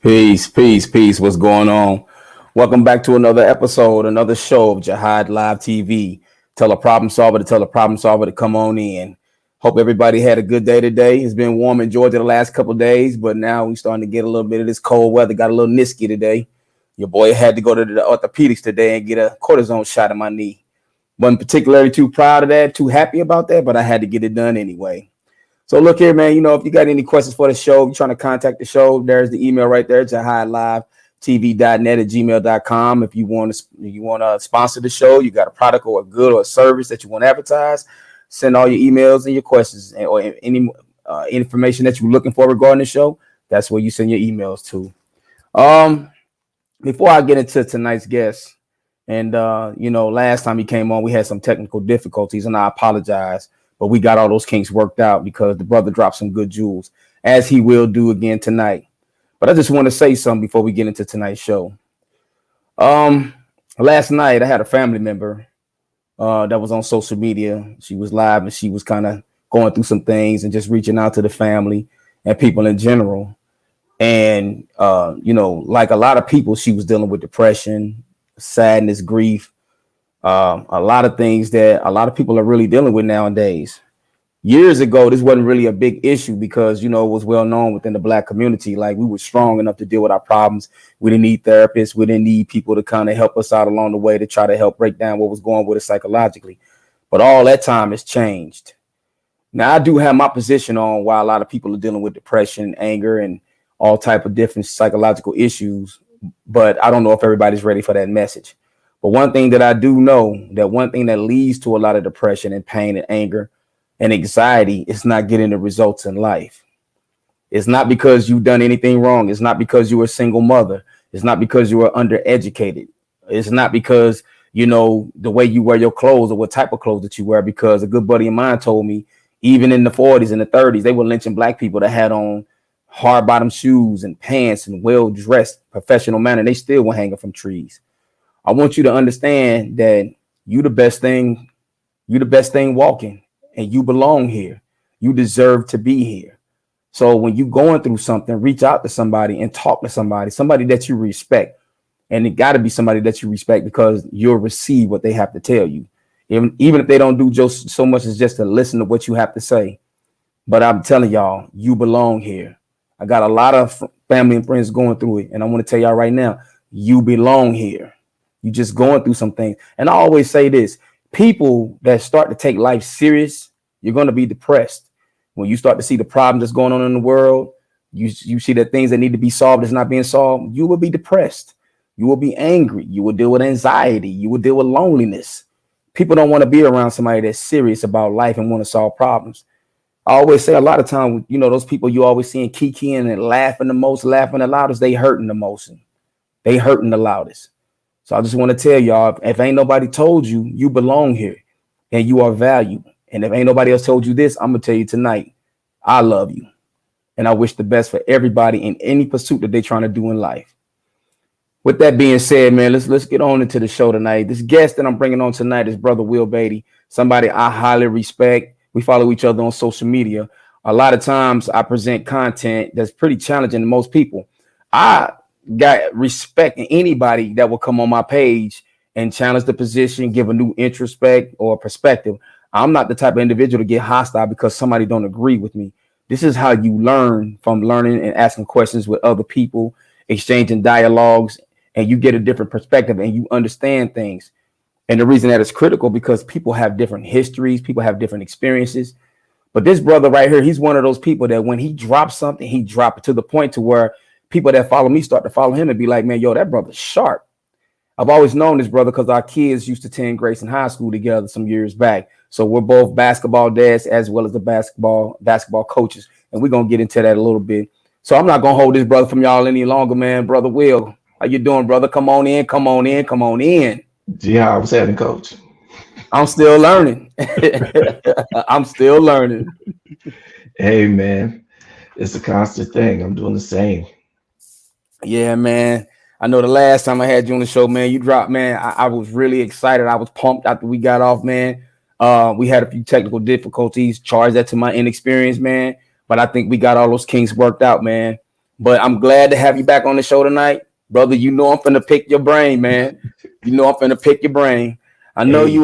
Peace, peace, peace. What's going on? Welcome back to another episode, another show of Jihad Live TV. Tell a problem solver to tell a problem solver to come on in. Hope everybody had a good day today. It's been warm in Georgia the last couple of days, but now we're starting to get a little bit of this cold weather. Got a little nisky today. Your boy had to go to the orthopedics today and get a cortisone shot in my knee. Wasn't particularly too proud of that, too happy about that, but I had to get it done anyway. So look here, man, if you got any questions for the show, you're trying to contact the show, there's the email right there, jihadlivetv.net@gmail.com. If you want to sponsor the show, you got a product or a good or a service that you want to advertise, send all your emails and your questions or any information that you're looking for regarding the show. That's where you send your emails to. Before I get into tonight's guest, and last time he came on, we had some technical difficulties, and I apologize. But we got all those kinks worked out because the brother dropped some good jewels, as he will do again tonight. But I just want to say something before we get into tonight's show. Last night I had a family member that was on social media. She was live and she was kind of going through some things and just reaching out to the family and people in general. And, like a lot of people, she was dealing with depression, sadness, grief. A lot of things that a lot of people are really dealing with nowadays. Years ago, this wasn't really a big issue because, it was well known within the Black community. Like, we were strong enough to deal with our problems. We didn't need therapists. We didn't need people to kind of help us out along the way to try to help break down what was going with us psychologically. But all that time has changed. Now, I do have my position on why a lot of people are dealing with depression, anger, and all type of different psychological issues. But I don't know if everybody's ready for that message. But one thing that I do know, that one thing that leads to a lot of depression and pain and anger and anxiety is not getting the results in life. It's not because you've done anything wrong. It's not because you were a single mother. It's not because you were undereducated. It's not because, the way you wear your clothes or what type of clothes that you wear, because a good buddy of mine told me even in the 40s and the 30s, they were lynching Black people that had on hard bottom shoes and pants and well-dressed professional manner. They still were hanging from trees. I want you to understand that you're the best thing walking, and you belong here. You deserve to be here. So when you're going through something, reach out to somebody and talk to somebody that you respect. And it got to be somebody that you respect because you'll receive what they have to tell you. Even if they don't do just so much as just to listen to what you have to say. But I'm telling y'all, you belong here. I got a lot of family and friends going through it. And I want to tell y'all right now, you belong here. You just going through some things. And I always say this, people that start to take life serious, you're going to be depressed. When you start to see the problems that's going on in the world, you see that things that need to be solved is not being solved, you will be depressed. You will be angry. You will deal with anxiety. You will deal with loneliness. People don't want to be around somebody that's serious about life and want to solve problems. I always say a lot of times, those people you always seeing kikiing and laughing the most, laughing the loudest, they hurting the most. They hurting the loudest. So I just want to tell y'all, if ain't nobody told you, you belong here and you are valued. And if ain't nobody else told you this, I'm going to tell you tonight, I love you. And I wish the best for everybody in any pursuit that they're trying to do in life. With that being said, man, let's get on into the show tonight. This guest that I'm bringing on tonight is brother Will Beatty, somebody I highly respect. We follow each other on social media. A lot of times I present content that's pretty challenging to most people. I got respect in anybody that will come on my page and challenge the position, give a new introspect or perspective. I'm not the type of individual to get hostile because somebody don't agree with me. This is how you learn from learning and asking questions with other people, exchanging dialogues, and you get a different perspective and you understand things. And the reason that is critical because people have different histories, people have different experiences. But this brother right here, he's one of those people that when he drops something, he drop it to the point to where people that follow me start to follow him and be like, man, yo, that brother's sharp. I've always known this brother because our kids used to attend Grayson High School together some years back. So we're both basketball dads as well as the basketball coaches. And we're going to get into that a little bit. So I'm not going to hold this brother from y'all any longer, man. Brother Will, how you doing, brother? Come on in. Yeah, I was having coach. I'm still learning. I'm still learning. Hey, man, it's a constant thing. I'm doing the same. Yeah, man. I know the last time I had you on the show, man, you dropped, man. I was really excited. I was pumped after we got off, man. We had a few technical difficulties. Charge that to my inexperience, man. But I think we got all those kinks worked out, man. But I'm glad to have you back on the show tonight, brother. You know I'm finna pick your brain, man. You know I'm finna pick your brain. I know Hey, you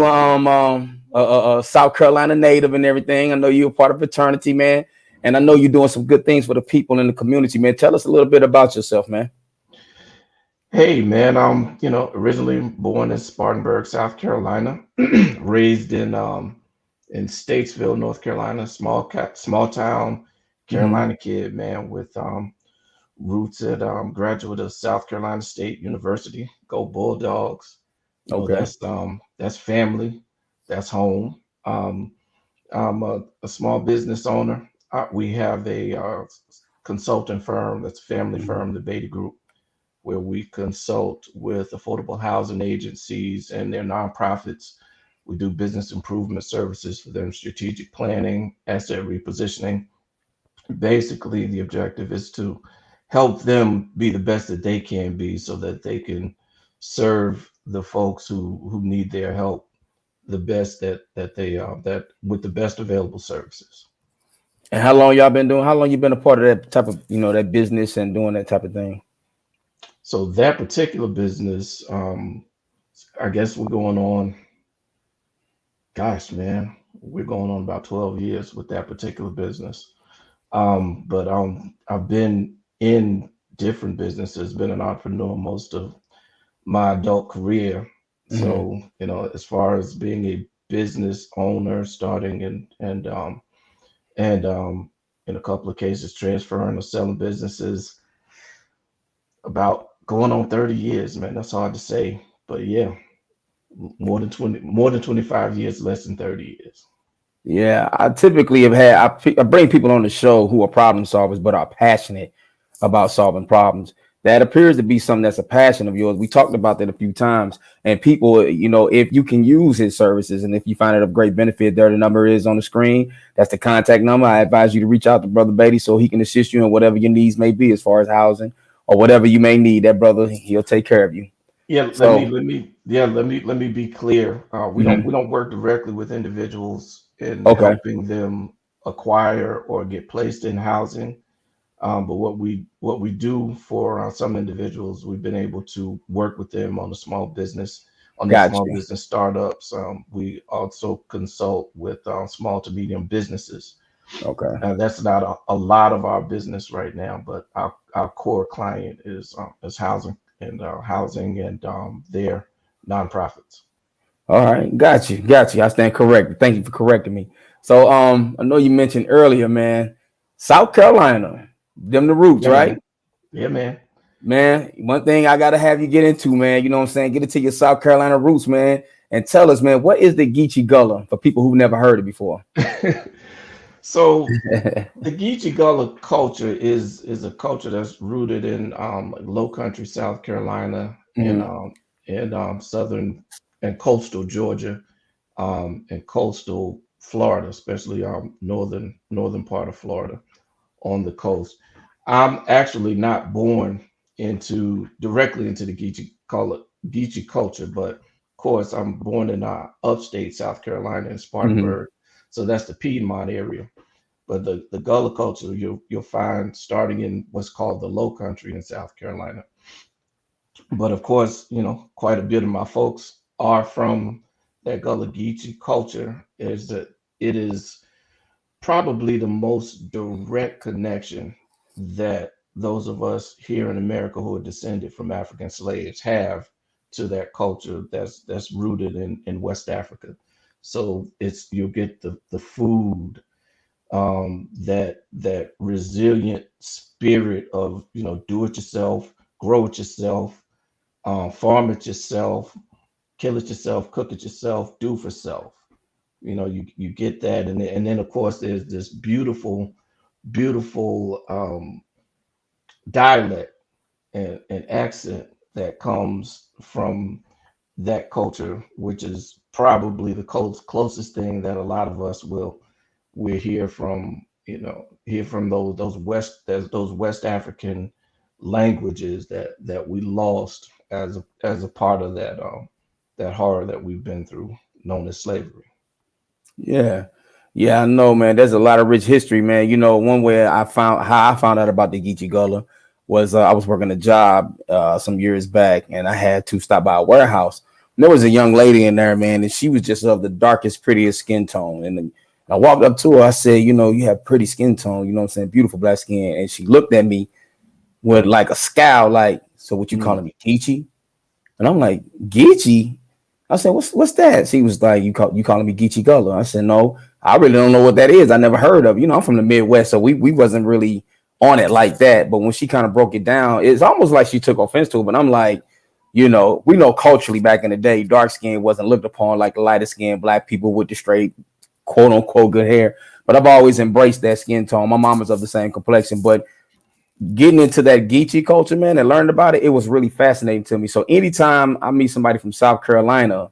South Carolina native and everything. I know you're a part of fraternity, man. And I know you're doing some good things for the people in the community, man. Tell us a little bit about yourself, man. hey, man. Originally born in Spartanburg, South Carolina, raised in Statesville, North Carolina, small town Hmm. Carolina kid, man, with roots at graduate of South Carolina State University. Go Bulldogs. Okay. That's family, that's home. I'm a small business owner. We have a consulting firm that's a family Mhm. firm, the Beatty Group, where we consult with affordable housing agencies and their nonprofits. We do business improvement services for them, strategic planning, asset repositioning. Basically, the objective is to help them be the best that they can be so that they can serve the folks who need their help the best that with the best available services. And how long y'all been doing? How long you been a part of that type of, that business and doing that type of thing? So that particular business, I guess we're going on, gosh, man, we're going on about 12 years with that particular business. But I've been in different businesses, been an entrepreneur most of my adult career. Hmm. So, as far as being a business owner, starting and in a couple of cases transferring or selling businesses, about going on 30 years, man. That's hard to say. But yeah, more than 25 years, less than 30 years. Yeah, I typically have had I bring people on the show who are problem solvers but are passionate about solving problems. That appears to be something that's a passion of yours. We talked about that a few times, and people, if you can use his services and if you find it of great benefit, there the number is on the screen. That's the contact number. I advise you to reach out to Brother Beatty so he can assist you in whatever your needs may be as far as housing or whatever you may need. That brother, he'll take care of you. Yeah, So, let me be clear. We mhm. don't work directly with individuals in Okay, helping them acquire or get placed in housing. But what we do for some individuals, we've been able to work with them on their got small you. business startups. We also consult with small to medium businesses. Okay. That's not a lot of our business right now, but our core client is housing and their nonprofits. All right, got you. I stand corrected. Thank you for correcting me. So, I know you mentioned earlier, man, South Carolina, them the roots, Yeah, right? man. Yeah, man. Man, one thing I gotta have you get into, man. You know what I'm saying? Get into your South Carolina roots, man, and tell us, man, what is the Geechee Gullah for people who've never heard it before? So the Geechee Gullah culture is a culture that's rooted in Low Country South Carolina Hmm. and southern and coastal Georgia and coastal Florida, especially northern part of Florida on the coast. I'm actually not born into directly into the Geechee culture, but of course I'm born in upstate South Carolina in Hmm. Spartanburg, so that's the Piedmont area. But the Gullah culture you'll find starting in what's called the Low Country in South Carolina. But of course, quite a bit of my folks are from that Gullah Geechee culture. Is that it is probably the most direct connection that those of us here in America who are descended from African slaves have to that culture that's rooted in West Africa. So you'll get the food, that resilient spirit of do it yourself, grow it yourself, farm it yourself, kill it yourself, cook it yourself, do for self. You get that, and then of course there's this beautiful dialect and accent that comes from that culture, which is probably the closest thing that a lot of us will hear from those West African languages that we lost as a part of that horror that we've been through, known as slavery. Yeah. Yeah, I know, man. There's a lot of rich history, man. One way I found out about the Geechee Gullah. was I was working a job some years back, and I had to stop by a warehouse. And there was a young lady in there, man, and she was just of the darkest, prettiest skin tone. And I walked up to her. I said, you know, you have pretty skin tone. You know what I'm saying? Beautiful black skin. And she looked at me with like a scowl, like, so what you Mm. calling me, Geechee? And I'm like, Geechee? I said, what's that? She was like, you calling me Geechee Gullah? I said, no, I really don't know what that is. I never heard of. You know, I'm from the Midwest, so we wasn't really on it like that. But when she kind of broke it down, it's almost like she took offense to it. But I'm like, you know, we know culturally back in the day, dark skin wasn't looked upon like the lighter skin black people with the straight quote unquote good hair. But I've always embraced that skin tone. My mom is of the same complexion, but getting into that Geechee culture, man, and learned about it, it was really fascinating to me. So anytime I meet somebody from South Carolina,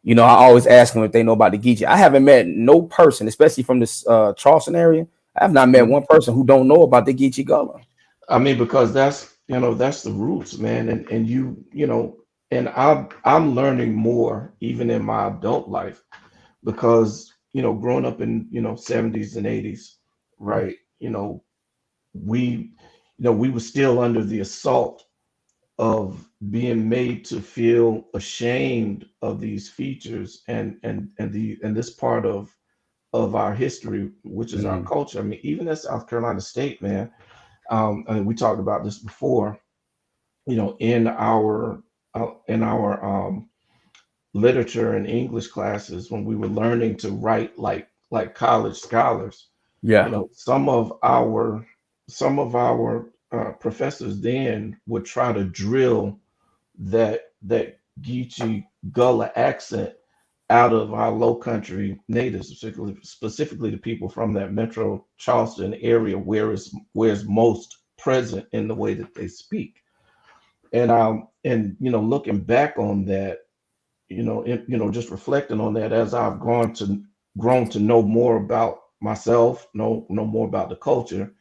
you know, I always ask them if they know about the Geechee. I haven't met no person, especially from this Charleston area. I have not met Mm. one person who don't know about the Geechee Gullah. I mean, because that's, that's the roots, man. And and I'm learning more even in my adult life because, growing up in, 70s and 80s, right? We, we were still under the assault of being made to feel ashamed of these features and this part of our history, which is our Mm, culture. I mean, even in South Carolina State, man. And we talked about this before. In our literature and English classes, when we were learning to write like college scholars, yeah. some of our professors then would try to drill that Geechee Gullah accent out of our low country natives, specifically the people from that Metro Charleston area where it's most present in the way that they speak. And looking back on that, just reflecting on that as I've grown to know more about myself, know more about the culture,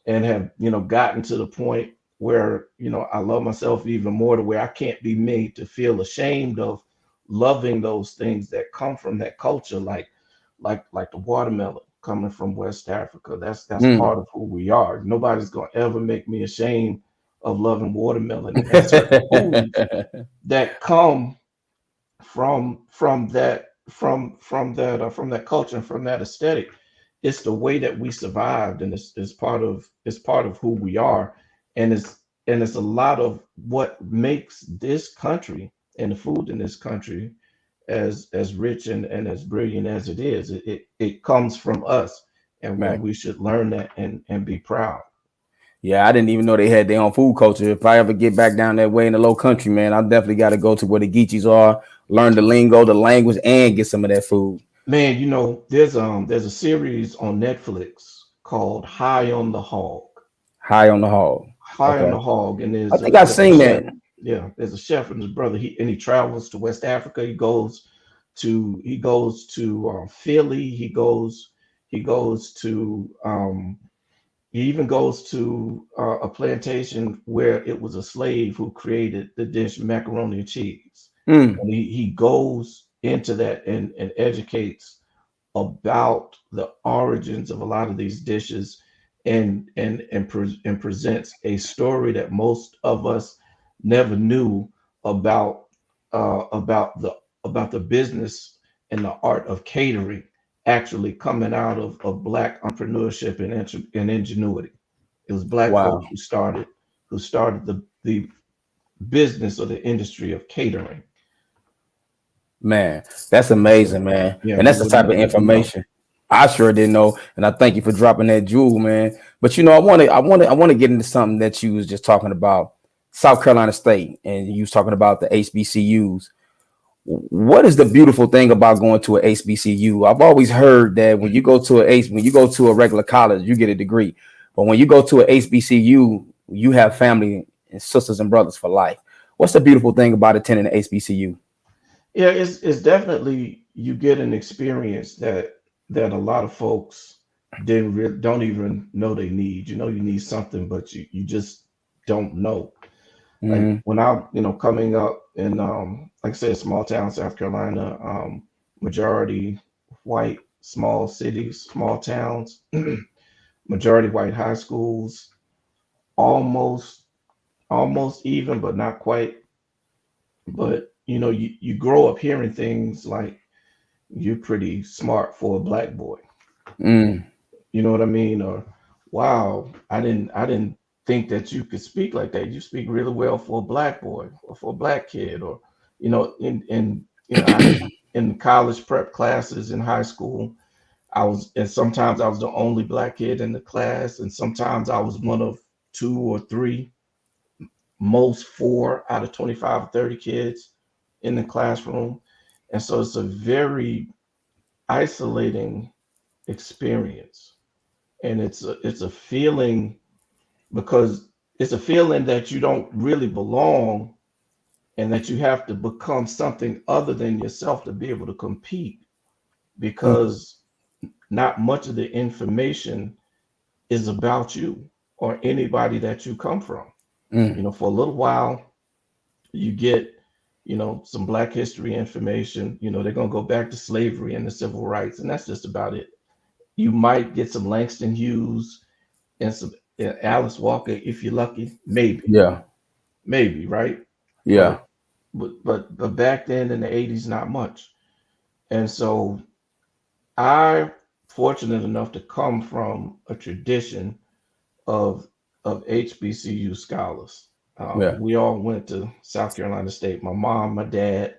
and have gotten to the point where I love myself even more, to where I can't be made to feel ashamed of loving those things that come from that culture, like the watermelon coming from West Africa. That's Mm. part of who we are. Nobody's gonna ever make me ashamed of loving watermelon and certain foods that come from that culture and from that aesthetic. It's the way that we survived, and it's part of who we are, and it's a lot of what makes this country and the food in this country as rich and as brilliant as it is. It comes from us, and Man. we should learn that and be proud. Yeah, I didn't even know they had their own food culture. If I ever get back down that way in the low country, man, I definitely got to go to where the Geechees are, learn the lingo, the language, and get some of that food. Man, there's a series on Netflix called High on the Hog. High on the hog. High on Okay. the Hog, and I there's think a I've there's a seen chef. that. Yeah, there's a chef and his brother. He travels to West Africa. He goes to Philly. He even goes to a plantation where it was a slave who created the dish macaroni and cheese. Mm, And he goes into that and educates about the origins of a lot of these dishes, and presents a story that most of us never knew about, about the business and the art of catering actually coming out of black entrepreneurship and ingenuity. It was black folk wow. who started the business or the industry of catering. Man, that's So amazing, man. yeah, And you that's the wouldn't type of believe, information I sure didn't know. And I thank you for dropping that jewel, man. But you know, I want to get into something that you was just talking about, South Carolina State, and you was talking about the HBCUs. What is the beautiful thing about going to a HBCU? I've always heard that when you go to a regular college, you get a degree. But when you go to a HBCU, you have family and sisters and brothers for life. What's the beautiful thing about attending an HBCU? yeah, it's definitely, you get an experience that a lot of folks don't even know they need. You need something, but you just don't know. Like Hmm. when I, coming up in, like I said, small town South Carolina, majority white, small cities, small towns, majority white high schools, almost almost even, but not quite. But you grow up hearing things like you're pretty smart for a black boy. Mm. You know what I mean? Or wow, I didn't think that you could speak like that. You speak really well for a black boy or for a black kid. Or I in college prep classes in high school, and sometimes I was the only black kid in the class, and sometimes I was one of two or three, most four out of 25 or 30 kids in the classroom. And so it's a very isolating experience. And it's a feeling, because it's a feeling that you don't really belong, and that you have to become something other than yourself to be able to compete, Mm. because not much of the information is about you or anybody that you come from. Mm. For a little while, you get, some Black history information. They're going to go back to slavery and the civil rights, and that's just about it. You might get some Langston Hughes and some Alice Walker if you're lucky, Yeah. maybe, right? Yeah. But but back then in the 80s, not much. And so I fortunate enough to come from a tradition of HBCU scholars. Yeah. We all went to South Carolina State. My mom, my dad,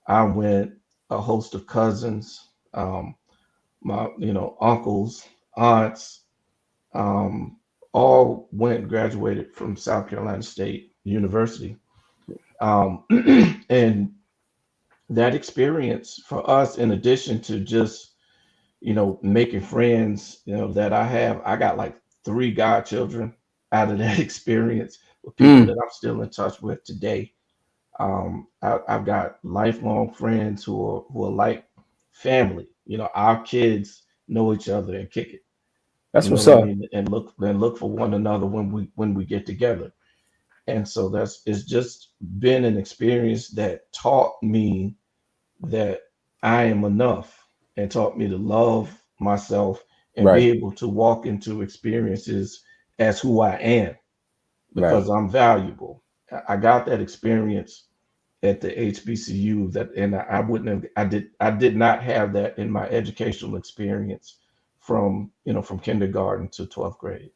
I went, a host of cousins, my uncles, aunts, um, all went graduated from South Carolina State University. Um, and that experience for us, in addition to just making friends, that I got like three godchildren out of that experience, with people Mm. that I'm still in touch with today. I've got lifelong friends who are like family. Our kids know each other and kick it. That's You know what's what I up. mean? And look for one another when we get together. And so it's just been an experience that taught me that I am enough, and taught me to love myself and be Right. able to walk into experiences as who I am, Right. because I'm valuable. I got that experience at the HBCU, and I wouldn't have, I did not have that in my educational experience from kindergarten to 12th grade.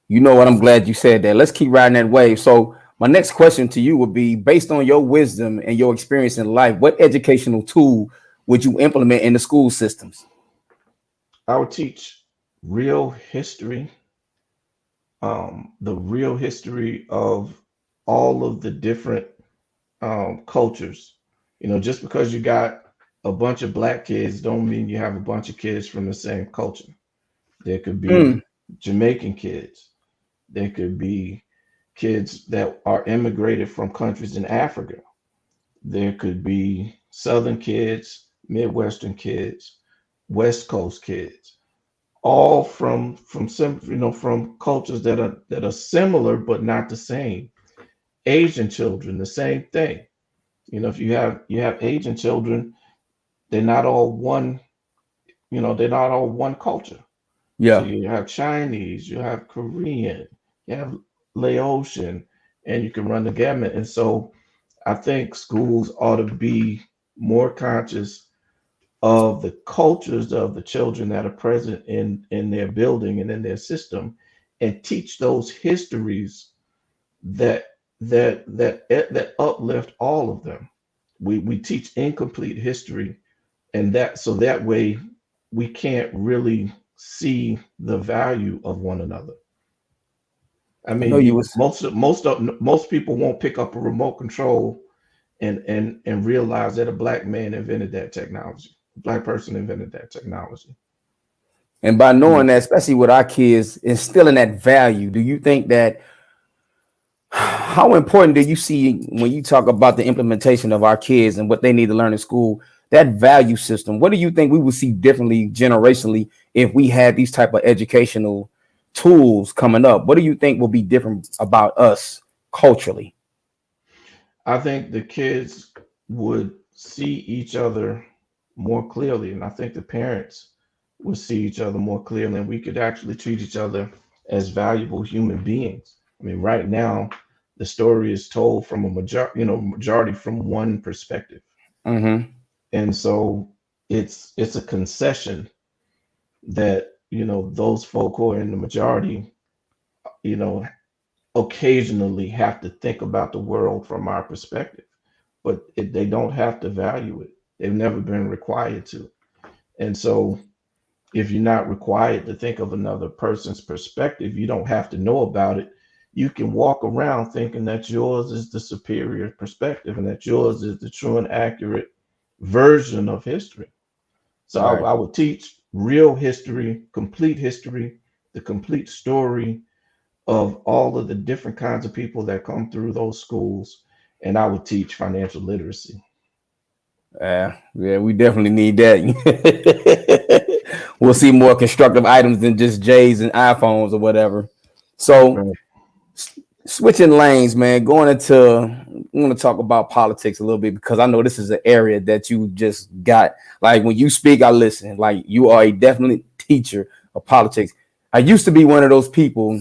You know what? I'm glad you said that. Let's keep riding that wave. So, my next question to you would be, based on your wisdom and your experience in life, what educational tool would you implement in the school systems? I would teach real history, the real history of all of the different cultures. Just because you got a bunch of black kids don't mean you have a bunch of kids from the same culture. There could Mm. be Jamaican kids. There could be kids that are immigrated from countries in Africa. There could be Southern kids, Midwestern kids, West Coast kids, all from cultures that are similar but not the same. Asian children, the same thing. If you have Asian children, they're not all one. They're not all one culture. So Yeah. you have Chinese, you have Korean, you have Laotian, and you can run the gamut. And so I think schools ought to be more conscious of the cultures of the children that are present in their building and in their system, and teach those histories that that uplift all of them. We teach incomplete history, and that way we can't really see the value of one another. I I know mean, you was. most people won't pick up a remote control and realize that a black man invented that technology. A black person invented that technology. And by You knowing know, that, especially with our kids, instilling that value, do you think that, how important do you see when you talk about the implementation of our kids and what they need to learn in school, that value system? What do you think we would see differently generationally if we had these type of educational tools coming up? What do you think will be different about us culturally? I think the kids would see each other more clearly, and I think the parents would see each other more clearly, and we could actually treat each other as valuable human beings. I mean, right now, the story is told from a majority from one perspective, Mm-hmm. and so it's a concession that those folk who are in the majority, you know, occasionally have to think about the world from our perspective, but they don't have to value it. They've never been required to, and so if you're not required to think of another person's perspective, you don't have to know about it. You can walk around thinking that yours is the superior perspective and that yours is the true and accurate version of history. So Right. I would teach real history, the complete story of all of the different kinds of people that come through those schools. And I would teach financial literacy. Yeah, we definitely need that. We'll see more constructive items than just J's and iPhones or whatever. So Right. switching lanes, man, going into I'm going to talk about politics a little bit because I know this is an area that you just got. Like when you speak, I listen. Like you are a definite teacher of politics. I used to be one of those people,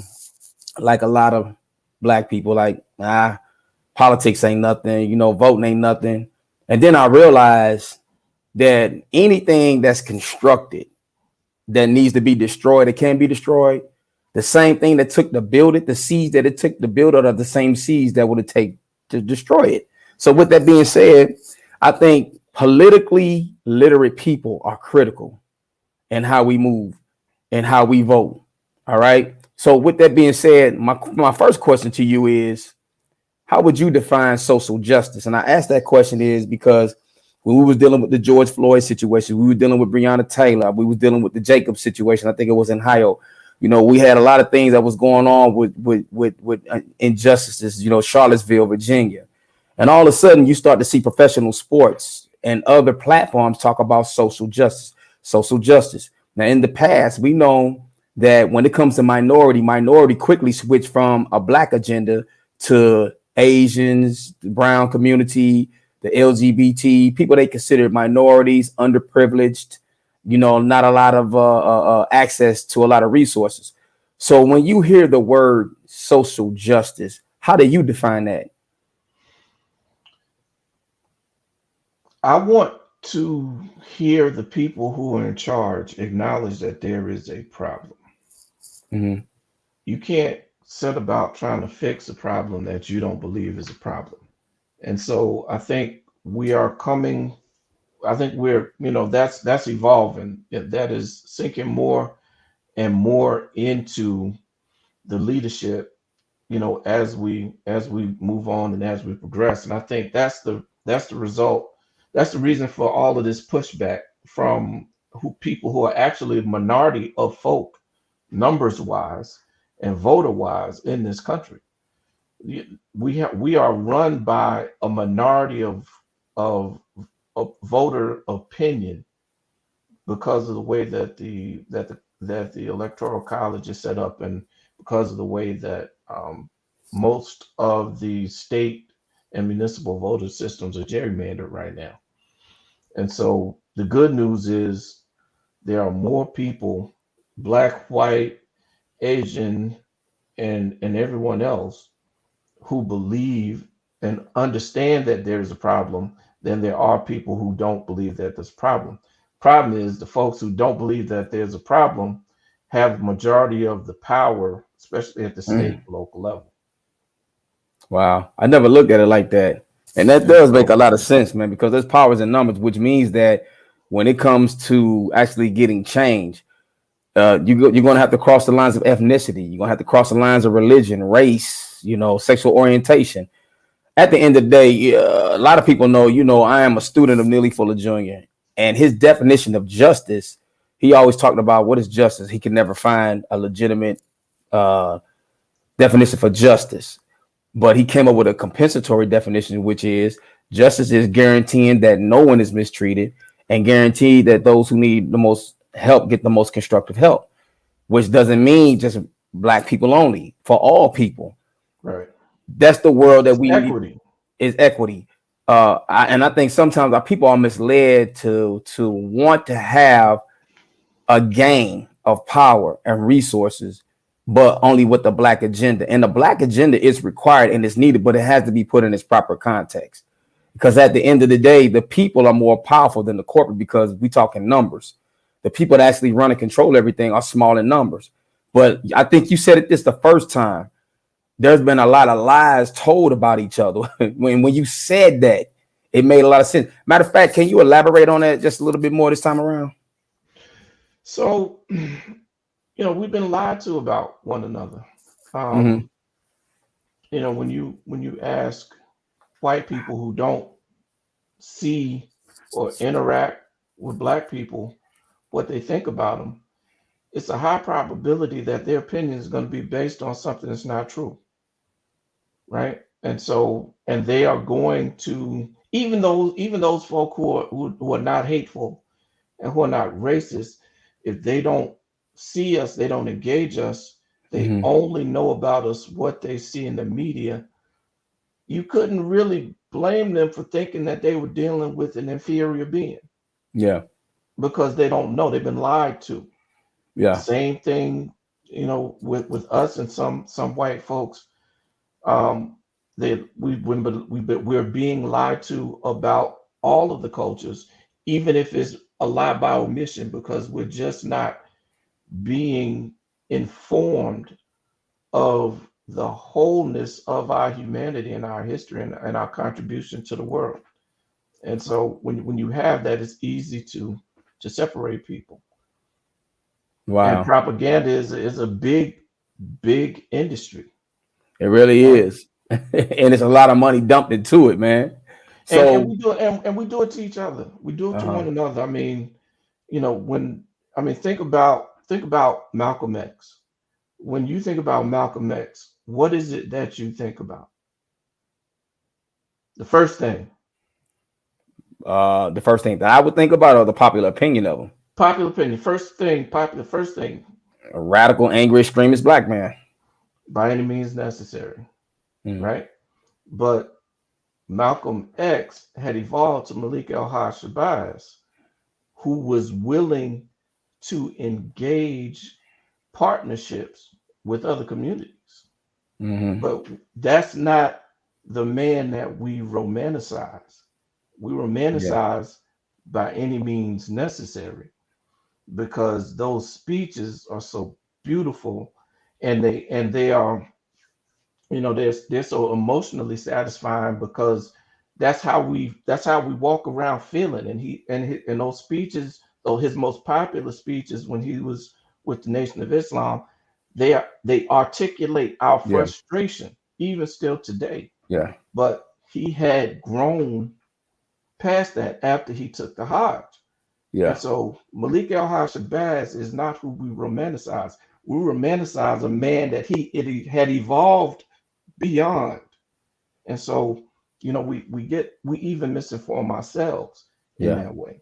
like a lot of black people, like politics ain't nothing, voting ain't nothing. And then I realized that anything that's constructed that needs to be destroyed, it can be destroyed. The same thing that took to build it, the seeds that it took to build it are the same seeds that would it take to destroy it. So with that being said, I think politically literate people are critical in how we move and how we vote. All right. So with that being said, my first question to you is, how would you define social justice? And I asked that question is because when we was dealing with the George Floyd situation, we were dealing with Breonna Taylor, we was dealing with the Jacob situation. I think it was in Ohio. We had a lot of things that was going on with injustices. Charlottesville, Virginia, and all of a sudden you start to see professional sports and other platforms talk about social justice. Social justice. Now, in the past, we know that when it comes to minority quickly switched from a black agenda to Asians, the brown community, the LGBT people they considered minorities, underprivileged, not a lot of access to a lot of resources. So when you hear the word social justice, how do you define that? I want to hear the people who are in charge acknowledge that there is a problem. Mm-hmm. You can't set about trying to fix a problem that you don't believe is a problem. And so I think we're, that's evolving. That is sinking more and more into the leadership, as we move on and as we progress. And I think that's the result. That's the reason for all of this pushback from people who are actually a minority of folk, numbers wise and voter wise in this country. We are run by a minority of, of voter opinion because of the way that the electoral college is set up, and because of the way that most of the state and municipal voter systems are gerrymandered right now. And so the good news is there are more people, black, white, Asian, and everyone else, who believe and understand that there's a problem than there are people who don't believe that there's a problem. Problem is the folks who don't believe that there's a problem have majority of the power, especially at the state Mm. local level. Wow, I never looked at it like that, and that And does make so a lot of sense, man. Because there's powers in numbers, which means that when it comes to actually getting change, you're going to have to cross the lines of ethnicity. You're going to have to cross the lines of religion, race, sexual orientation. At the end of the day, a lot of people know, I am a student of Neely Fuller Jr. And his definition of justice, he always talked about what is justice. He could never find a legitimate uh, definition for justice, but he came up with a compensatory definition, which is justice is guaranteeing that no one is mistreated and guaranteed that those who need the most help get the most constructive help, which doesn't mean just black people only, for all people. right. That's the world that It's we need, equity. is equity. And I think sometimes our people are misled to want to have a gain of power and resources, but only with the black agenda. And the black agenda is required and it's needed, but it has to be put in its proper context. Because at the end of the day, the people are more powerful than the corporate because we talking numbers. The people that actually run and control everything are small in numbers. But I think you said it this the first time. There's been a lot of lies told about each other. when you said that, it made a lot of sense. Matter of fact, can you elaborate on that just a little bit more this time around? So, we've been lied to about one another. Mm-hmm. Um, when you ask white people who don't see or interact with black people what they think about them, it's a high probability that their opinion is going to be based on something that's not true, right? And they are going to, even those folk who are not hateful and who are not racist, if they don't see us, they don't engage us, they Mm-hmm. only know about us what they see in the media. You couldn't really blame them for thinking that they were dealing with an inferior being Yeah. because they don't know. They've been lied to. Yeah. Same thing, with us and some white folks. Um, we're being lied to about all of the cultures, even if it's a lie by omission, because we're just not being informed of the wholeness of our humanity and our history and our contribution to the world. And so when you have that, it's easy to separate people. And Wow. propaganda is a big industry, It really right? is. And it's a lot of money dumped into it, man. And So, we do it, and we do it to each other. We do it to uh-huh. one another. I mean, when think about Malcolm X. When you think about Malcolm X, what is it that you think about? The first thing, The first thing that I would think about are the popular opinion of him. popular opinion. First thing, A radical, angry, extremist black man. by any means necessary, Mm. right? But Malcolm X had evolved to Malik El-Haj Shabazz, who was willing to engage partnerships with other communities. Hmm. But that's not the man that we romanticize. We Yeah. romanticize by any means necessary because those speeches are so beautiful, and they are, they're so emotionally satisfying because that's how we walk around feeling. And those speeches, though his most popular speeches when he was with the Nation of Islam, they articulate our Yeah. frustration even still today. Yeah. But he had grown past that after he took the Hajj. And Yeah. so Malik Al-Haj Shabazz is not who we romanticize. We romanticize a man that he had evolved beyond. And so, we even misinform ourselves in Yeah. that way.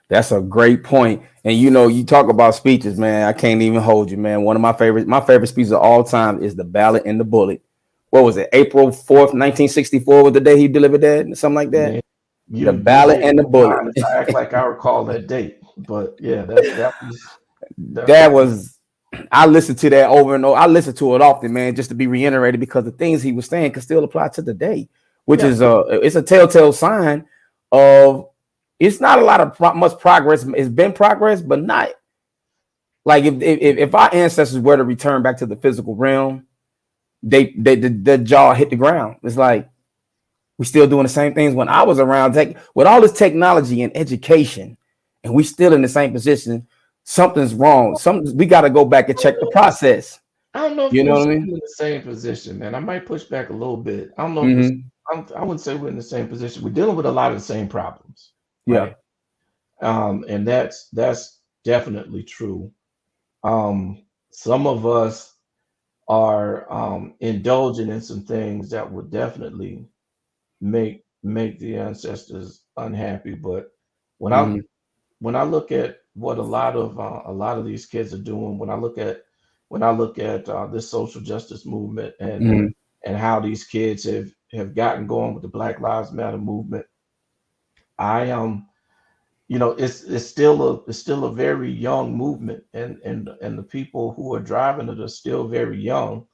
That's a great point. And you talk about speeches, man. I can't even hold you, man. One of my favorite speeches of all time is The Ballot and the Bullet. What was it? April 4th, 1964 was the day he delivered that, something like that. Man, The you Ballot hold and the me Bullet. honest. I act like I recall that date. But yeah, that That was was I listened to that over and over. I listen to it often, man, just to be reiterated because the things he was saying can still apply to the day, which yeah. is it's a telltale sign of it's not a lot of much progress. It's been progress, but not like if our ancestors were to return back to the physical realm, the jaw hit the ground. It's like we still doing the same things when I was around. With all this technology and education, and we still in the same position. Something's wrong. Something we got to go back and check the process. I don't know if You we're know what I still mean? in the same position, man. I might push back a little bit. I don't know if Mm-hmm. I wouldn't say we're in the same position. We're dealing with a lot of the same problems, Yeah. right? And that's definitely true. Some of us are indulging in some things that would definitely make the ancestors unhappy. But when I Mm-hmm. when I look at what a lot of these kids are doing, when I look at this social justice movement Mm-hmm. and how these kids have gotten going with the Black Lives Matter movement, I it's still a very young movement, and the people who are driving it are still very young,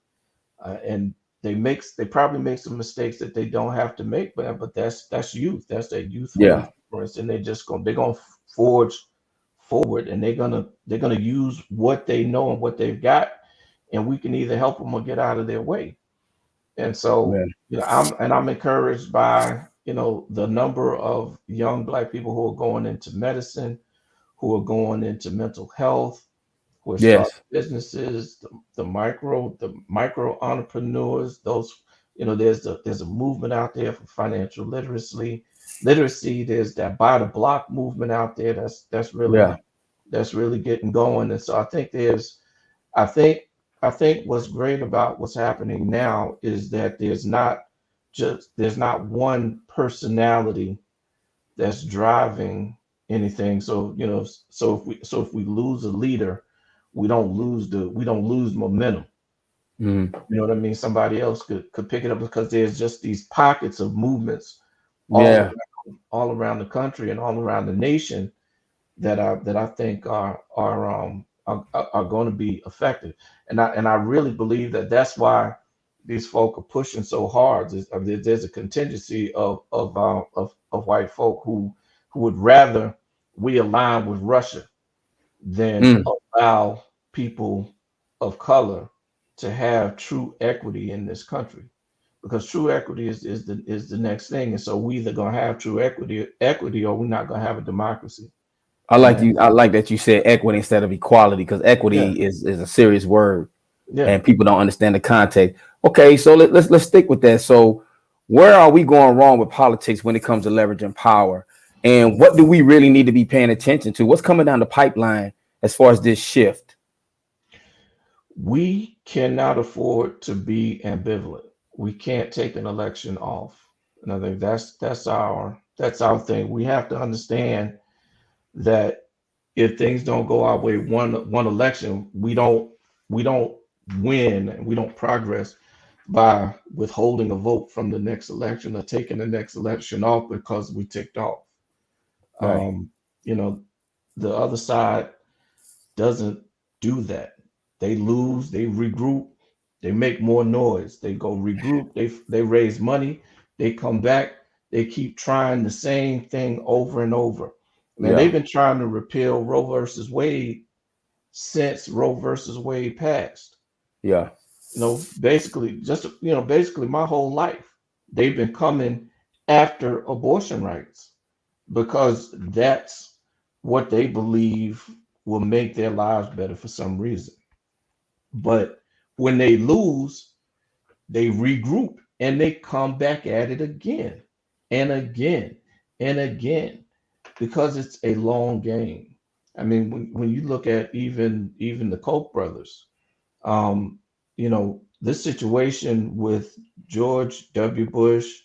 and they probably make some mistakes that they don't have to make, but that's youth, that's that youthful Yeah. exuberance, and they're gonna forge forward, and they're gonna use what they know and what they've got, and we can either help them or get out of their way. And so, Man. I'm encouraged by, the number of young Black people who are going into medicine, who are going into mental health, who are starting Yes. businesses, the micro entrepreneurs. Those, there's a movement out there for financial literacy. There's that buy the block movement out there. Yeah. That's really getting going. And so I think I think what's great about what's happening now is that there's not one personality that's driving anything. So, so if we lose a leader, we don't lose momentum. Mhm. You know what I mean? Somebody else could pick it up, because there's just these pockets of movements all Yeah. around the country and all around the nation that I think are going to be effective. And I really believe that that's why these folk are pushing so hard. There's a contingency of white folk who would rather we align with Russia than Mm. allow people of color to have true equity in this country, because true equity is the next thing. And so we either gonna have true equity, or we're not gonna have a democracy. And I like that you said equity instead of equality, because yeah, equity is a serious word yeah. and people don't understand the context. Okay, so let's stick with that. So where are we going wrong with politics when it comes to leveraging power? And what do we really need to be paying attention to? What's coming down the pipeline as far as this shift? We cannot afford to be ambivalent. We can't take an election off. And I think that's our thing. We have to understand that if things don't go our way one election, we don't win, and we don't progress by withholding a vote from the next election or taking the next election off because we ticked off. Right. Um, you know, the other side doesn't do that. They lose, they regroup, they make more noise, they go regroup, they raise money, they come back, they keep trying the same thing over and over. Man, they've Yeah. been trying to repeal Roe versus Wade since Roe versus Wade passed. Yeah. Basically my whole life. They've been coming after abortion rights because that's what they believe will make their lives better for some reason. But when they lose, they regroup and they come back at it again and again and again, because it's a long game. I mean, when you look at even the Koch brothers, this situation with George W. Bush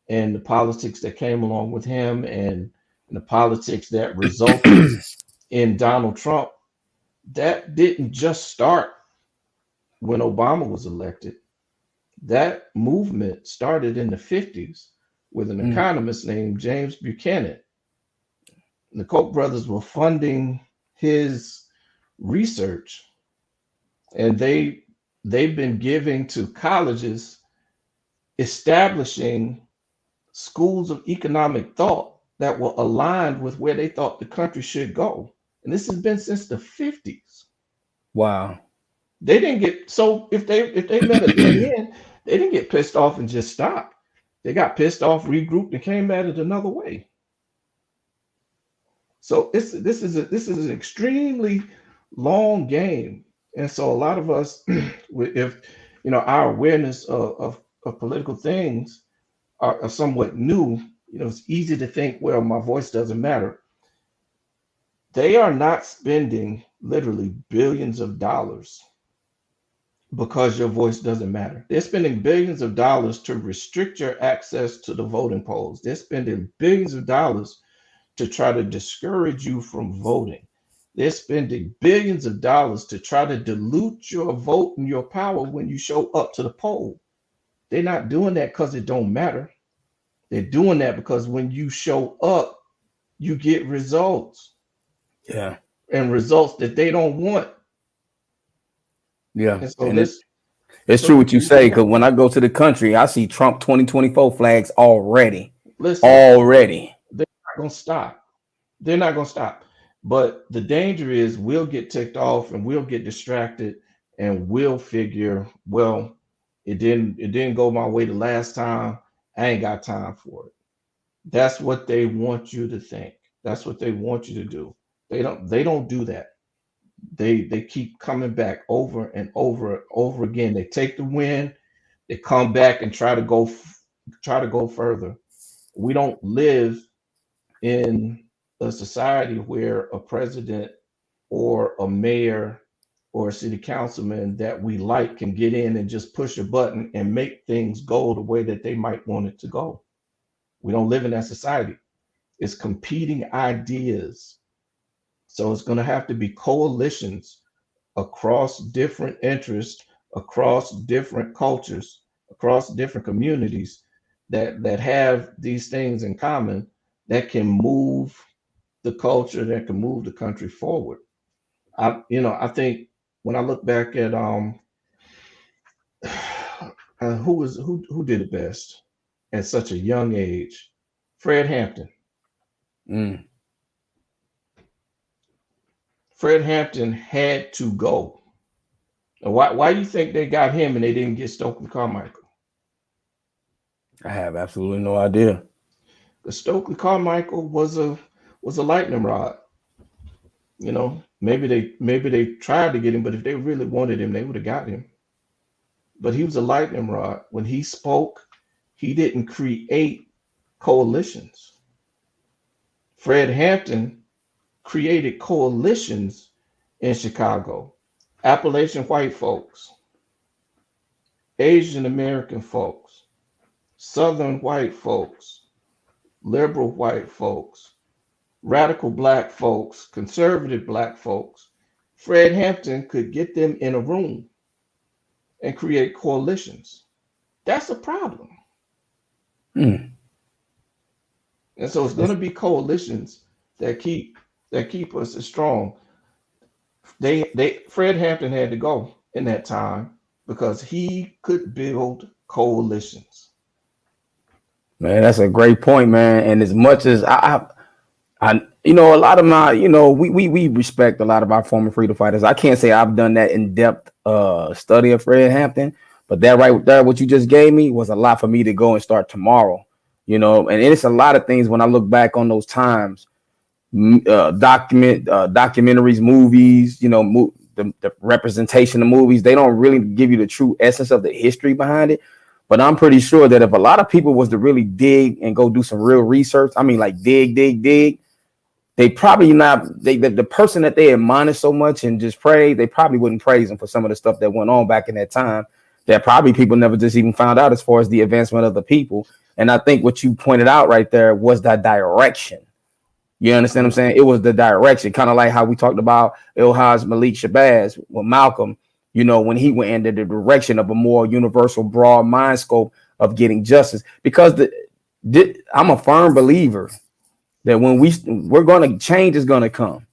and the politics that came along with him, and the politics that resulted in Donald Trump, that didn't just start when Obama was elected. That movement started in the 50s with an Mm. economist named James Buchanan. The Koch brothers were funding his research, and they've been giving to colleges, establishing schools of economic thought that were aligned with where they thought the country should go. And this has been since the 50s. Wow. They didn't get so if they met a dead end, they didn't get pissed off and just stop. They got pissed off, regrouped, and came at it another way. So this is an extremely long game, and so a lot of us, if our awareness of political things are somewhat new, it's easy to think, well, my voice doesn't matter. They are not spending literally billions of dollars because your voice doesn't matter. They're spending billions of dollars to restrict your access to the voting polls. They're spending billions of dollars to try to discourage you from voting. They're spending billions of dollars to try to dilute your vote and your power when you show up to the poll. They're not doing that because it don't matter. They're doing that because when you show up, you get results, Yeah. and results that they don't want. Yeah. And so And this, it's so true what you you say, can't because when I go to the country, I see Trump 2024 flags already. listen. Already. They're not gonna stop. They're not gonna stop. But the danger is we'll get ticked off and we'll get distracted and we'll figure, well, it didn't go my way the last time. I ain't got time for it. That's what they want you to think. That's what they want you to do. They don't do that. They keep coming back over and over and over again. They take the win, they come back and try to go further. We don't live in a society where a president or a mayor or a city councilman that we like can get in and just push a button and make things go the way that they might want it to go. We don't live in that society. It's competing ideas. So it's going to have to be coalitions across different interests, across different cultures, across different communities that have these things in common that can move the culture, that can move the country forward. I think when I look back at who did it best at such a young age, Fred Hampton. Mm. Fred Hampton had to go. And why do you think they got him and they didn't get Stokely Carmichael? I have absolutely no idea. Because Stokely Carmichael was a lightning rod. Maybe they tried to get him, but if they really wanted him, they would have got him. But he was a lightning rod. When he spoke, he didn't create coalitions. Fred Hampton created coalitions in Chicago. Appalachian white folks, Asian American folks, Southern white folks, liberal white folks, radical black folks, conservative black folks. Fred Hampton could get them in a room and create coalitions. That's a problem. Mm. And so it's going to be coalitions that keep us strong. They Fred Hampton had to go in that time because he could build coalitions. Man, that's a great point, man. And as much as a lot of my, we respect a lot of our former freedom fighters. I can't say I've done that in depth study of Fred Hampton, but that right there, what you just gave me was a lot for me to go and start tomorrow. And it's a lot of things when I look back on those times, documentaries, movies, the representation of movies. They don't really give you the true essence of the history behind it. But I'm pretty sure that if a lot of people was to really dig and go do some real research, I mean, like dig, they probably not the person that they admonish so much and just praise, they probably wouldn't praise him for some of the stuff that went on back in that time that probably people never just even found out as far as the advancement of the people. And I think what you pointed out right there was that direction. You understand what I'm saying? It was the direction, kind of like how we talked about Ilhaj Malik Shabazz with Malcolm, when he went into the direction of a more universal, broad mind scope of getting justice. Because I'm a firm believer that when we're going to change is going to come.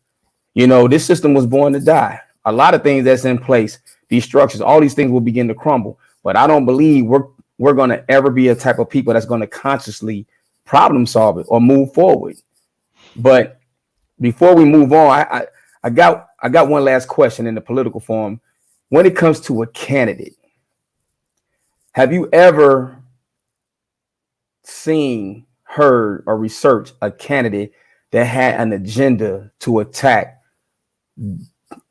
This system was born to die. A lot of things that's in place, these structures, all these things will begin to crumble. But I don't believe we're going to ever be a type of people that's going to consciously problem solve it or move forward. But before we move on, I got one last question in the political form. When it comes to a candidate, have you ever seen, heard, or researched a candidate that had an agenda to attack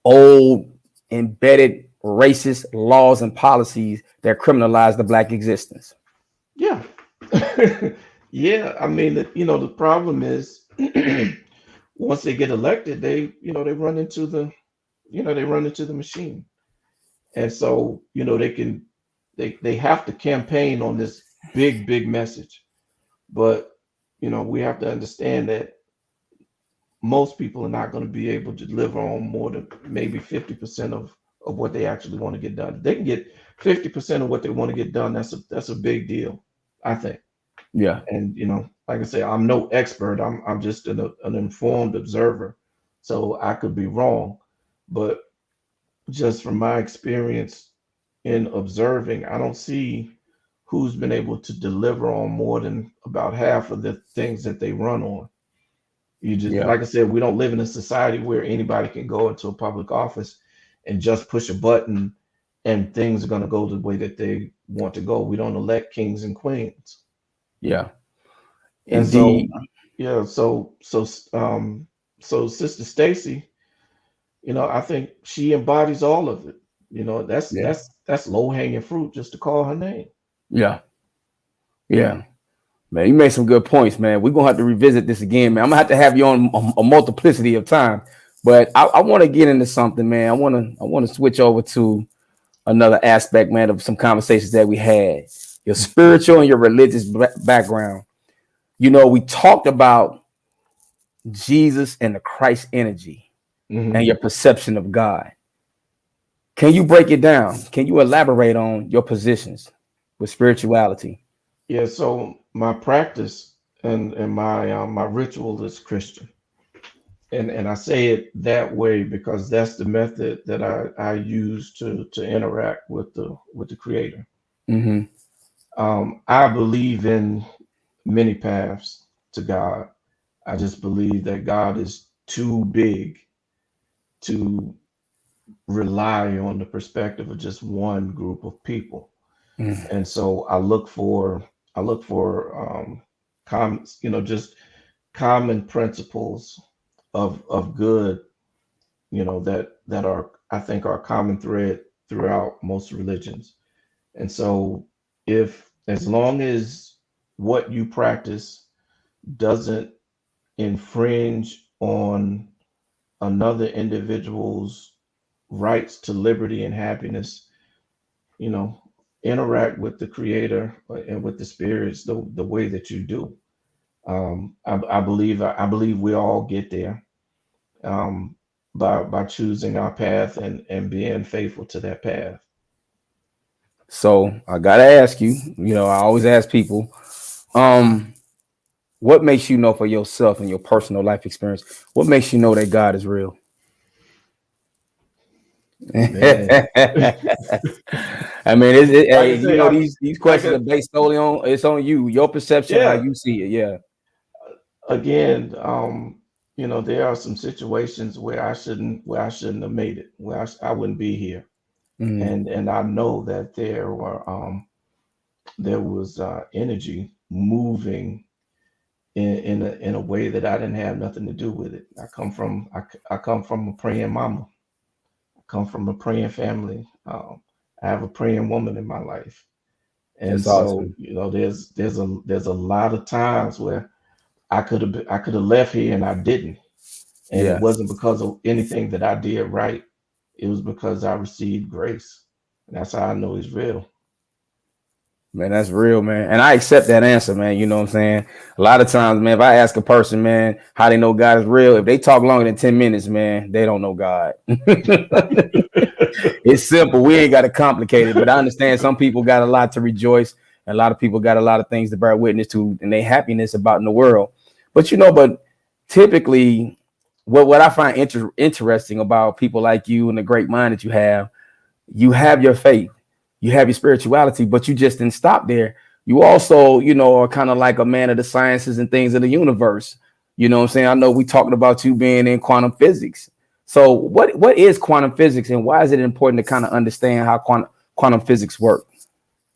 old embedded racist laws and policies that criminalize the black existence? Yeah. Yeah. I mean, the problem is once they get elected, they run into the machine. And so, they have to campaign on this big message. But, we have to understand that most people are not going to be able to deliver on more than maybe 50% of what they actually want to get done. If they can get 50% of what they want to get done, that's a big deal, I think. Yeah. And like I say, I'm no expert. I'm just an informed observer, so I could be wrong. But just from my experience in observing, I don't see who's been able to deliver on more than about half of the things that they run on. You just, Yeah. like I said, we don't live in a society where anybody can go into a public office and just push a button and things are going to go the way that they want to go. We don't elect kings and queens. Yeah. And so, Indeed. yeah, so Sister Stacy, I think she embodies all of it. That's Yeah. that's low hanging fruit just to call her name. Yeah. Yeah. Man, you made some good points, man. We're gonna have to revisit this again, man. I'm gonna have to have you on a multiplicity of time. But I want to get into something, man. I want to switch over to another aspect, man, of some conversations that we had. Your spiritual and your religious background. We talked about Jesus and the Christ energy and Hmm. your perception of God. Can you break it down? Can you elaborate on your positions with spirituality? Yeah, so my practice and my ritual is Christian. And I say it that way because that's the method that I use to interact with the creator. Mm-hmm. I believe in many paths to God. I just believe that God is too big to rely on the perspective of just one group of people. Mm-hmm. And so I look for just common principles of good, that are, I think, are a common thread throughout most religions. And so, if as long as what you practice doesn't infringe on another individual's rights to liberty and happiness, you know, interact with the creator and with the spirits the way that you do. I believe we all get there, um, by choosing our path and being faithful to that path. So I gotta ask you. I always ask people, um, what makes you know for yourself and your personal life experience? What makes you know that God is real? Man, I mean, like I hey, say, these like questions are based solely on it's on you, your perception, how yeah. you see it. Yeah. Again, there are some situations where I shouldn't have made it, where I wouldn't be here, Mm, and I know that there was energy moving in a way that I didn't have nothing to do with it. I come from a praying mama. I come from a praying family. I have a praying woman in my life, and that's so awesome. there's a lot of times where I could have left here and I didn't, and it Yeah. wasn't because of anything that I did right. It was because I received grace, and that's how I know He's real. Man, that's real, man. And I accept that answer, man. You know what I'm saying? A lot of times, man, if I ask a person, man, how they know God is real, if they talk longer than 10 minutes, man, they don't know God. It's simple. We ain't got to complicate it, but I understand some people got a lot to rejoice, and a lot of people got a lot of things to bear witness to, and their happiness about in the world. But typically, what I find interesting about people like you and the great mind that you have your faith, you have your spirituality, but you just didn't stop there. You also, are kind of like a man of the sciences and things of the universe. You know what I'm saying? I know we talking about you being in quantum physics. So what is quantum physics and why is it important to kind of understand how quantum physics work?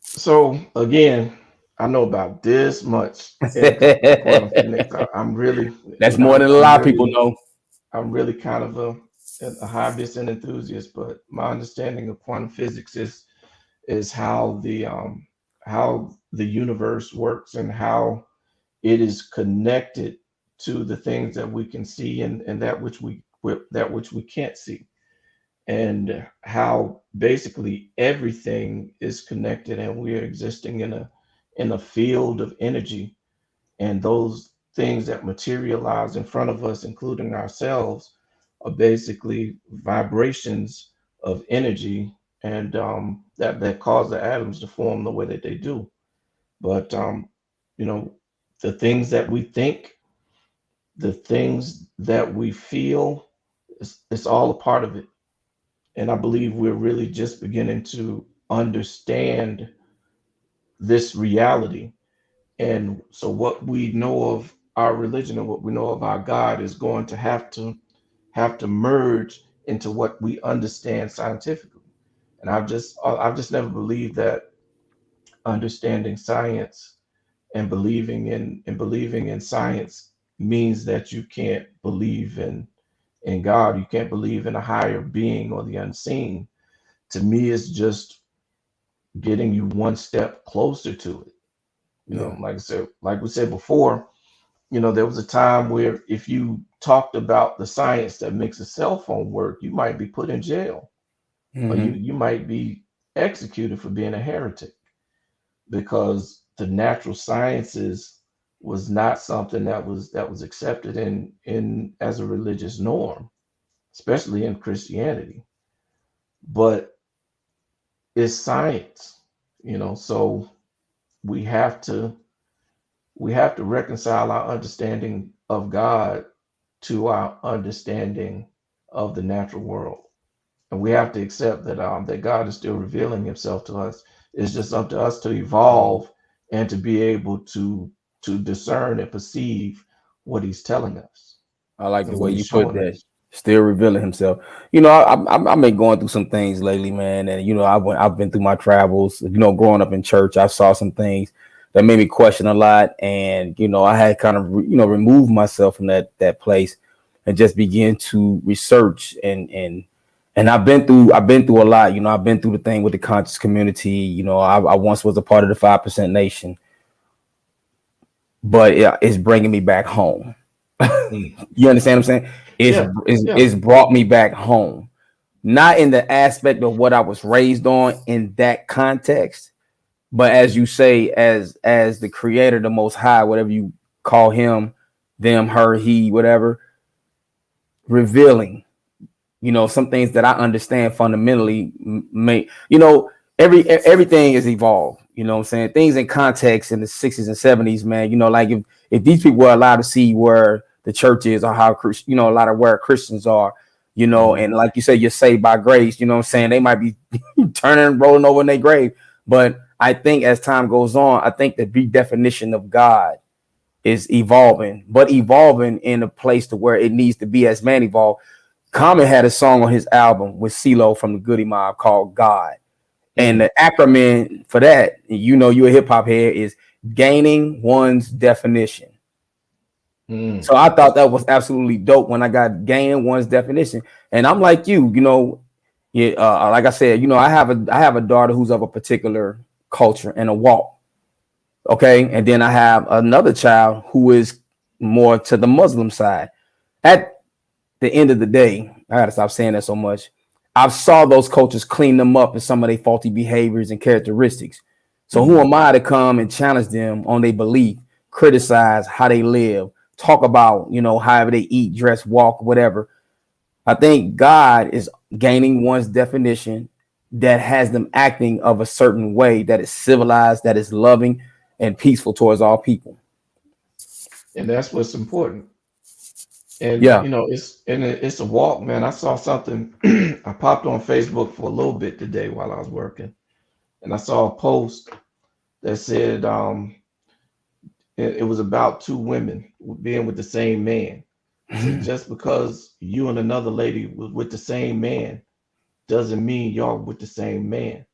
So again, I know about this much in quantum physics. I'm really, That's more than a I'm lot of people really, know. I'm really kind of a hobbyist and enthusiast. But my understanding of quantum physics is how the universe works and how it is connected to the things that we can see and that which we can't see, and how basically everything is connected and we are existing in a field of energy, and those things that materialize in front of us, including ourselves, are basically vibrations of energy, and that cause the atoms to form the way that they do. But You know, the things that we think, the things that we feel, it's all a part of it. And I believe we're really just beginning to understand this reality. And so what we know of our religion and what we know of our God is going to have to merge into what we understand scientifically. And I've just never believed that understanding science and believing in science means that you can't believe in God, you can't believe in a higher being or the unseen. To me, it's just getting you one step closer to it. Yeah. Like I said, like we said before, there was a time where if you talked about the science that makes a cell phone work, you might be put in jail, or you Mm-hmm. you might be executed for being a heretic, because the natural sciences was not something that was accepted in as a religious norm, especially in Christianity. But it's science, so we have to we have to reconcile our understanding of God to our understanding of the natural world. And we have to accept that God is still revealing himself to us. It's just up to us to evolve and to be able to discern and perceive what he's telling us I like the and what way he's you put showing that. us. Still revealing himself. I've been going through some things lately, man, and I've been through my travels. Growing up in church, I saw some things that made me question a lot, and I had kind of removed myself from that place and just begin to research and I've been through a lot. I've been through the thing with the conscious community. I once was a part of the 5% Nation, but it's bringing me back home. Mm. You understand what I'm saying? It's, Yeah, it's yeah. it's brought me back home. Not in the aspect of what I was raised on in that context, but as you say, as the creator, the most high, whatever you call him, them, her, he, whatever, revealing, some things that I understand fundamentally may, everything is evolved. What I'm saying? Things in context in the 60s and 70s, man, like if these people were allowed to see where the church is or how, a lot of where Christians are, Mhm. and like you said, you're saved by grace, what I'm saying? They might be turning, rolling over in their grave. But I think as time goes on, I think the redefinition of God is evolving, but evolving in a place to where it needs to be as man evolved. Common had a song on his album with CeeLo from the Goody Mob called God. And Mm. the acronym for that, you're a hip hop head, is gaining one's definition. Mm. So I thought that was absolutely dope when I got gaining one's definition. And I'm like yeah, like I said, I have a daughter who's of a particular culture and a walk. Okay. And then I have another child who is more to the Muslim side. At the end of the day, I gotta stop saying that so much. I've saw those coaches clean them up in some of their faulty behaviors and characteristics. So who Mhm. am I to come and challenge them on their belief, criticize how they live, talk about, however they eat, dress, walk, whatever. I think God is gaining one's definition that has them acting of a certain way that is civilized, that is loving and peaceful towards all people. And that's what's important. And Yeah. it's a walk, man. I saw something. I popped on Facebook for a little bit today while I was working, and I saw a post that said it was about two women being with the same man. It said just because you and another lady was with the same man doesn't mean y'all with the same man.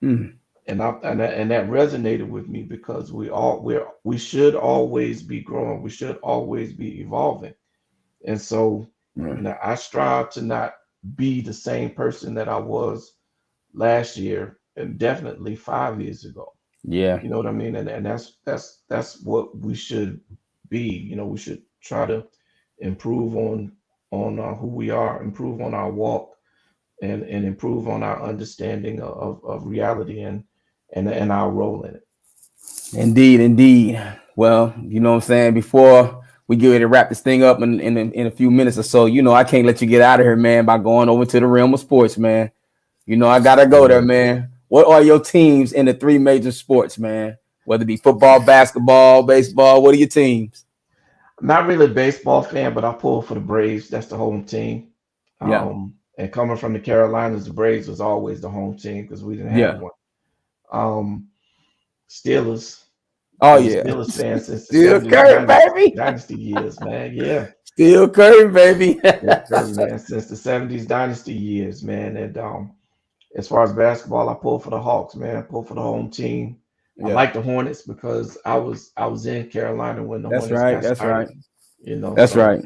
Mm. And that resonated with me because we should always be growing. We should always be evolving. And so, Mm. I strive to not be the same person that I was last year and definitely 5 years ago. Yeah. You know what I mean? And that's what we should be. We should try to improve on who we are, improve on our walk, and improve on our understanding of reality and our role in it. Indeed, indeed. Well, what I'm saying? Before we get ready to wrap this thing up in a few minutes or so, I can't let you get out of here, man, by going over to the realm of sports, man. I gotta go there, Yeah. man. What are your teams in the three major sports, man? Whether it be football, basketball, baseball, what are your teams? Not really a baseball fan, but I pull for the Braves. That's the home team. Yeah, And coming from the Carolinas, the Braves was always the home team because we didn't have yeah. one. Um, Steelers. Oh Was a yeah, Steelers fan since the still 70s Curry, baby. dynasty years, man. Yeah. Still Curry, baby. Steph Curry, man, since the 70s dynasty years, man. And as far as basketball, I pull for the Hawks, man. I pull for the home team. I Yeah, like the Hornets because I was in Carolina when the that's Hornets right. got That's right. started, you know. That's So right.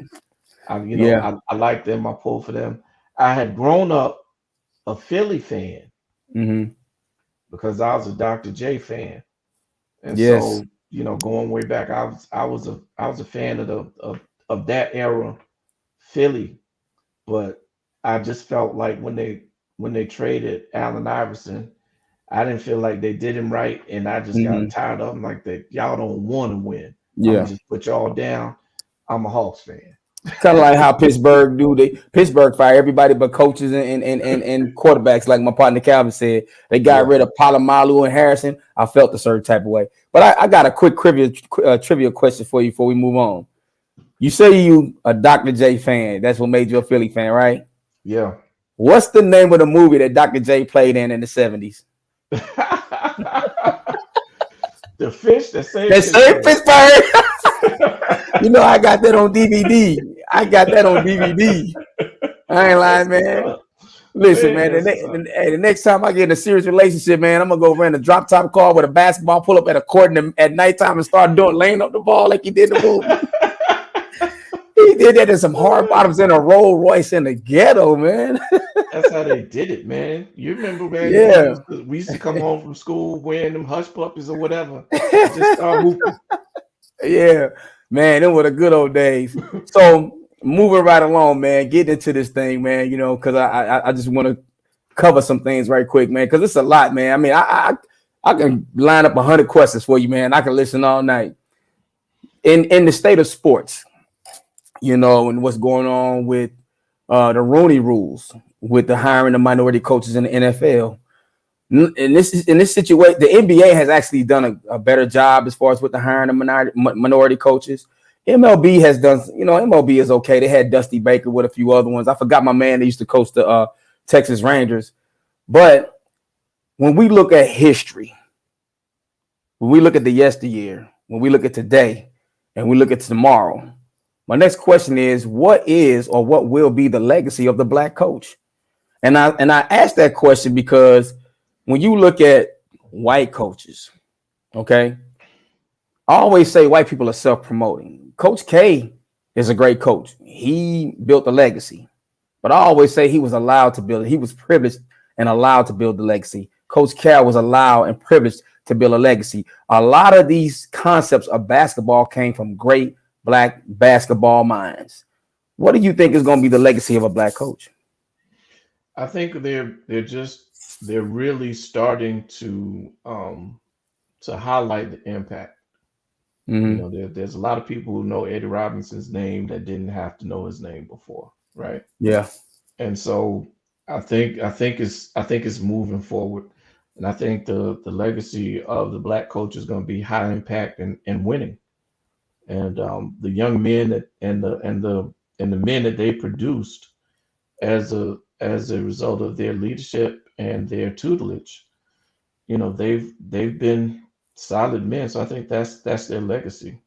I Yeah. I like them. I pull for them. I had grown up a Philly fan Mm-hmm. because I was a Dr. J fan. And Yes. so, going way back, I was a fan of of that era, Philly. But I just felt like when they traded Allen Iverson, I didn't feel like they did him right, and I just got Mm-hmm. tired of them like that. Y'all don't want to win. I'm gonna Yeah. just put y'all down. I'm a Hawks fan. Kind of like how Pittsburgh do. Pittsburgh fire everybody but coaches and quarterbacks. Like my partner Calvin said, they got Yeah, rid of Palomalu and Harrison. I felt a certain type of way. But I got a quick trivia question for you before we move on. You say you a Dr. J fan. That's what made you a Philly fan, right? yeah. What's the name of the movie that Dr. J played in the 70s? The fish that saved That same Pittsburgh. Pittsburgh. I got that on DVD. I got that on DVD. I ain't lying, That's what's man. up. Listen, Man, man. that's what's up. The next time I get in a serious relationship, man, I'm gonna go rent a drop top car with a basketball, pull up at a court at nighttime and start laying up the ball like he did in the movie. He did that in some hard bottoms in a Rolls Royce in the ghetto, man. That's how they did it, man. You remember, man, Yeah. we used to come home from school wearing them hush puppies or whatever and just start hooping. Yeah, man, it were the good old days. So moving right along, man, get into this thing, man. Because I just want to cover some things right quick, man, because it's a lot, man. I mean, I can line up 100 questions for you, man. I can listen all night. In the state of sports, and what's going on with the Rooney rules, with the hiring of minority coaches in the NFL. In this situation, the NBA has actually done a better job as far as with the hiring of minority coaches. MLB has done, MLB is okay. They had Dusty Baker with a few other ones. I forgot my man that used to coach the Texas Rangers. But when we look at history, when we look at the yesteryear, when we look at today, and we look at tomorrow, my next question is, what is or what will be the legacy of the black coach? And I asked that question because when you look at white coaches, okay, I always say white people are self-promoting. Coach K is a great coach. He built a legacy, but I always say he was allowed to build it. He was privileged and allowed to build the legacy. Coach Cal was allowed and privileged to build a legacy. A lot of these concepts of basketball came from great black basketball minds. What do you think is going to be the legacy of a black coach? I think they're really starting to highlight the impact. Mm-hmm. There's a lot of people who know Eddie Robinson's name that didn't have to know his name before, right? Yeah. And so I think it's moving forward, and I think the legacy of the black coach is going to be high impact and winning, and the young men and the men that they produced as a result of their leadership and their tutelage, they've been solid men. So I think that's their legacy,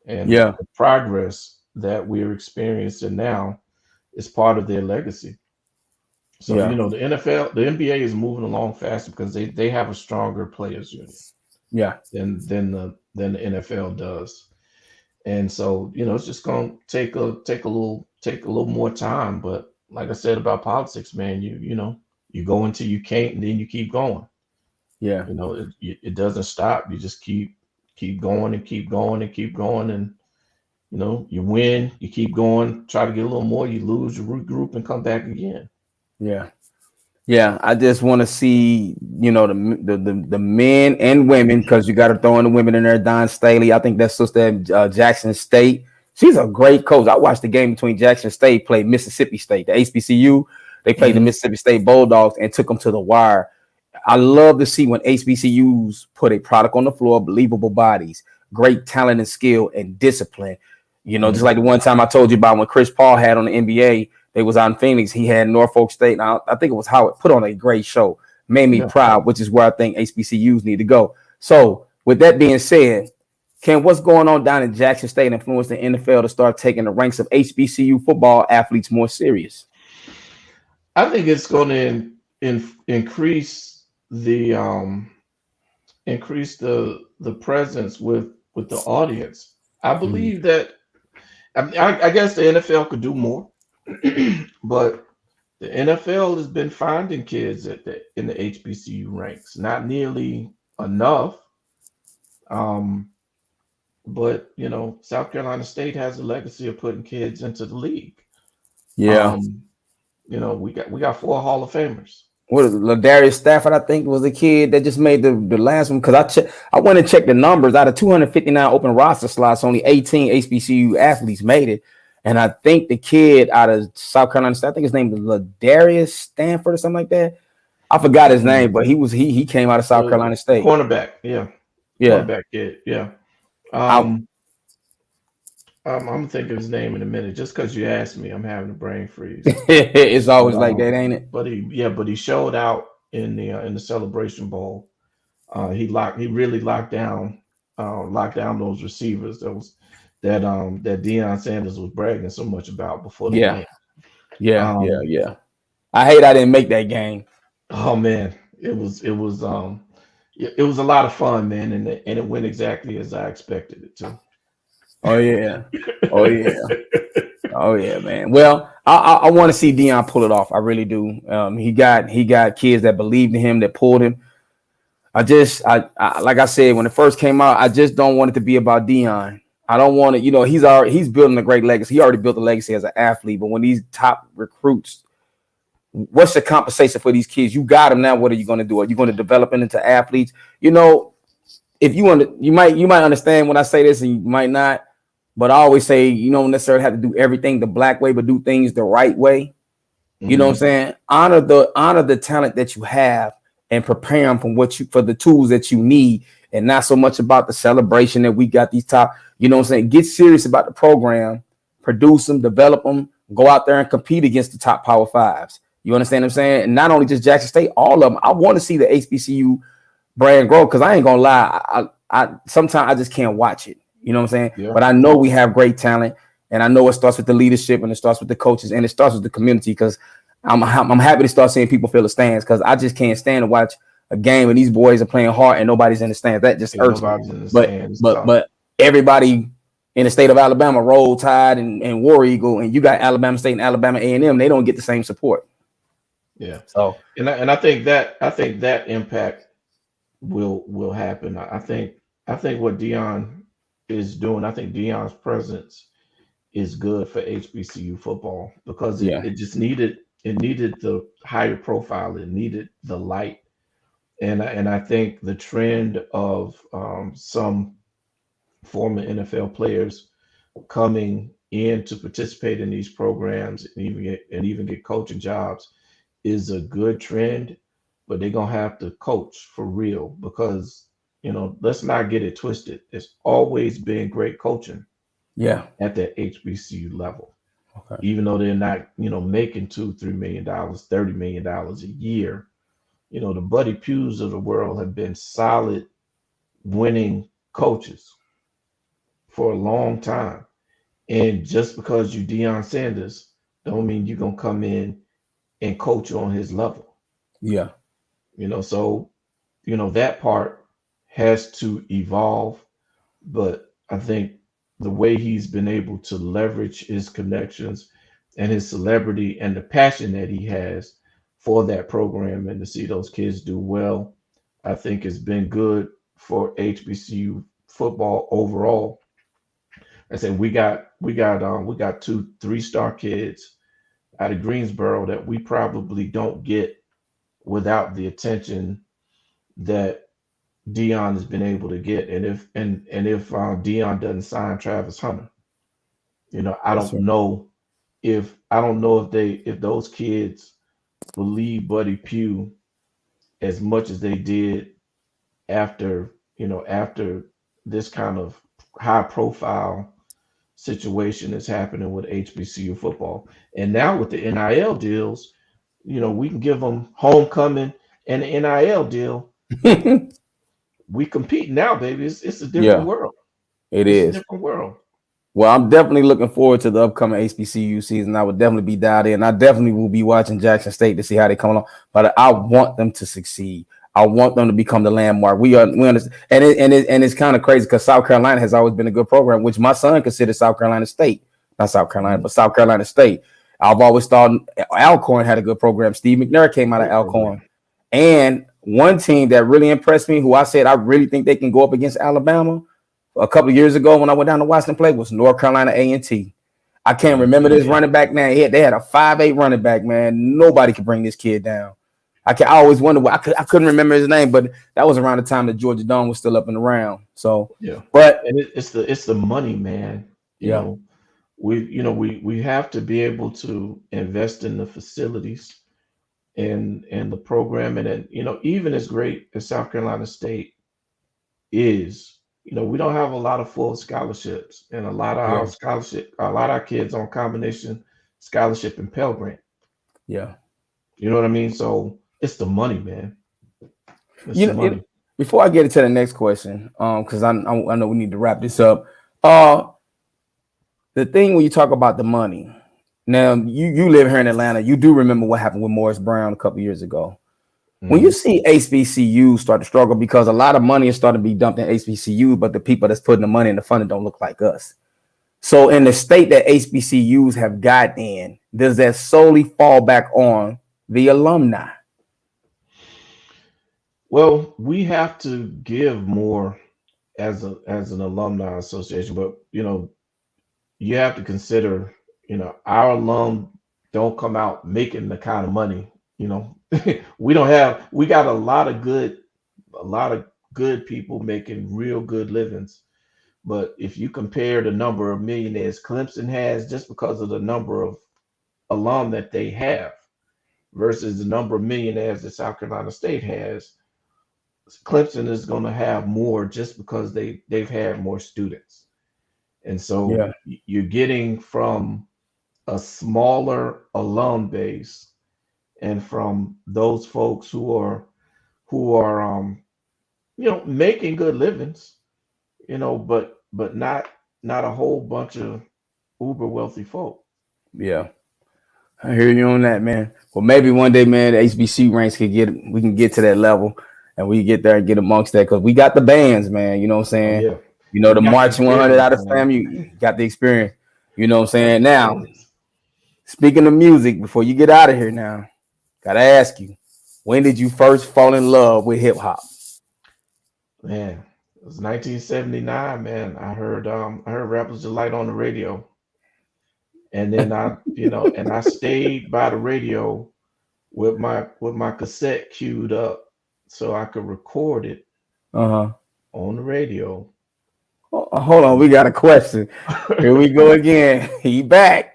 and Yeah. the progress that we're experiencing now is part of their legacy. So Yeah. the NFL, the NBA is moving along faster because they have a stronger players union Yeah. than the NFL does. And so, it's just gonna take a little more time. But like I said about politics, man, you go until you can't, and then you keep going. Yeah. It doesn't stop. You just keep going and keep going and keep going, and you win, you keep going, try to get a little more, you lose, you regroup, and come back again. Yeah. Yeah. I just want to see, the men and women, because you got to throw in the women in there. Don Staley, I think that's sister at Jackson State. She's a great coach. I watched the game between Jackson State play Mississippi State, the HBCU. They played the Mississippi State Bulldogs and took them to the wire. I love to see when HBCUs put a product on the floor, believable bodies, great talent and skill and discipline. You know, just like the Mhm. one time I told you about when Chris Paul had on the NBA, they was out in Phoenix. He had Norfolk State. Now, I think it was Howard put on a great show, made me Yeah. proud, which is where I think HBCUs need to go. So, with that being said, can what's going on down in Jackson State influence the NFL to start taking the ranks of HBCU football athletes more serious? I think it's going to increase the presence with the audience. I Mm. believe that I guess the NFL could do more, but the NFL has been finding kids in the HBCU ranks, not nearly enough. Um, but South Carolina State has a legacy of putting kids into the league. Yeah. Um, we got four Hall of Famers. What is it? Ladarius Stafford, I think, was the kid that just made the last one. Because I went and checked the numbers. Out of 259 open roster slots, only 18 HBCU athletes made it. And I think the kid out of South Carolina State, I think his name was Ladarius Stanford or something like that. I forgot his name, Mm, but he came out of South the Carolina State. cornerback, yeah, Yeah. cornerback kid, yeah. I, Um, I'm thinking his name in a minute. Just because you asked me, I'm having a brain freeze. it's But always like that, ain't it? he showed out in the Celebration Bowl. He really locked down those receivers that Deion Sanders was bragging so much about before the Yeah. game. Yeah. Yeah. Um, Yeah. I hate I didn't make that game. oh man, it was a lot of fun, man, and it went exactly as I expected it Oh yeah. Oh yeah. to. Oh yeah, man. Well, I want to see Dion pull it off. I really do. He got kids that believed in him, that pulled him. I like I said when it first came out, I just don't want it to be about Dion. I don't want it. You know, he's building a great legacy. He already built a legacy as an athlete. But when these top recruits, what's the compensation for these kids? You got them now. What are you going to do? Are you going to develop them into athletes? You know, if you want to, you might understand when I say this, and you might not. But I always say you don't necessarily have to do everything the black way, but do things the right way. You know what I'm Mhm. saying? Honor the talent that you have and prepare them for the tools that you need, and not so much about the celebration that we got these top. You know what I'm saying? Get serious about the program, produce them, develop them, go out there and compete against the top Power Fives. You understand what I'm saying? And not only just Jackson State, all of them. I want to see the HBCU brand grow because I ain't gonna lie. I sometimes I just can't watch it. You know what I'm saying? Yeah. But I know we have great talent, and I know it starts with the leadership, and it starts with the coaches, and it starts with the community. Because I'm happy to start seeing people fill the stands because I just can't stand to watch a game and these boys are playing hard and nobody's in the stands. That just Ain't irks me. nobody's in the But stand. It's but tough. but everybody in the state of Alabama, Roll Tide and War Eagle, and you got Alabama State and Alabama A&M. They don't get the same support. Yeah. So And I think that impact will happen. I think what Dion is doing. I think Dion's presence is good for HBCU football because it, yeah, it just needed the higher profile. It needed the light. And I think the trend of some former NFL players coming in to participate in these programs and even get coaching jobs is a good trend, but they're gonna have to coach for real because let's not get it twisted. There's always been great coaching yeah. at that HBCU level, Okay. even though they're not making $2-3 million, $30 million a year. The Buddy Pews of the world have been solid winning coaches for a long time. And just because you Deion Sanders, don't mean you're gonna come in and coach on his level. Yeah, So that part has to evolve. But I think the way he's been able to leverage his connections and his celebrity and the passion that he has for that program and to see those kids do well, I think has been good for HBCU football overall. I said we got 2 3-star kids out of Greensboro that we probably don't get without the attention that Dion has been able to get. And if Dion doesn't sign Travis Hunter, I that's don't right. know if those kids believe Buddy Pugh as much as they did after, after this kind of high profile situation is happening with HBCU football. And now with the NIL deals, we can give them homecoming and the NIL deal. We compete now, baby. It's a different Yeah, world. it It's a is. different world. Well, I'm definitely looking forward to the upcoming HBCU season. I would definitely be dialed in. I definitely will be watching Jackson State to see how they come along. But I want them to succeed. I want them to become the landmark. We understand, and it's kind of crazy because South Carolina has always been a good program, which my son considers South Carolina State, not South Carolina, Mhm. but South Carolina State. I've always thought Alcorn had a good program. Steve McNair came out of Great Alcorn, program. and one team that really impressed me, who I said I really think they can go up against Alabama a couple of years ago when I went down to Washington play, was North Carolina A&T. I can't remember this Yeah. running back now. They had a 5'8" running back, man. Nobody could bring this kid down. I always wonder why I couldn't remember his name, but that was around the time that Georgia Dome was still up and around. So, Yeah. but And it's the money, man. You yeah, know, we have to be able to invest in the facilities and the program. And then, even as great as South Carolina State is, we don't have a lot of full scholarships, and yeah, a lot of our kids on combination scholarship and Pell Grant. yeah. You know what I mean? So it's the money, man. It's You the know, money. before I get into the next question, because I know we need to wrap this up. Uh, the thing when you talk about the money, now you live here in Atlanta, you do remember what happened with Morris Brown a couple years ago. When you Hmm. see HBCU start to struggle because a lot of money is starting to be dumped in HBCU, but the people that's putting the money in the funding don't look like us. So in the state that HBCUs have got in, does that solely fall back on the alumni? Well, we have to give more as an alumni association, but you have to consider, our alum don't come out making the kind of money. You know, we got a lot of good people making real good livings. But if you compare the number of millionaires Clemson has just because of the number of alum that they have versus the number of millionaires that South Carolina State has, Clemson is going to have more just because they've had more students. And so Yeah, you're getting from a smaller alum base and from those folks who are making good livings, but not a whole bunch of uber wealthy folk. yeah. I hear you on that, man. Well, maybe one day, man, the HBC ranks we can get to that level and we get there and get amongst that because we got the bands, man. You know what I'm Oh saying? yeah. You know, We the got the marching 100 experience, out of man. fam, you got the experience. You know what I'm Got the saying? Now, experience. speaking of music, before you get out of here now, gotta ask you, when did you first fall in love with hip hop? Man, it was 1979, man. I heard Rappers Delight on the radio. And then I stayed by the radio with my cassette queued up so I could record it Uh-huh. on the radio. Hold on, we got a question. Here we go again. He back.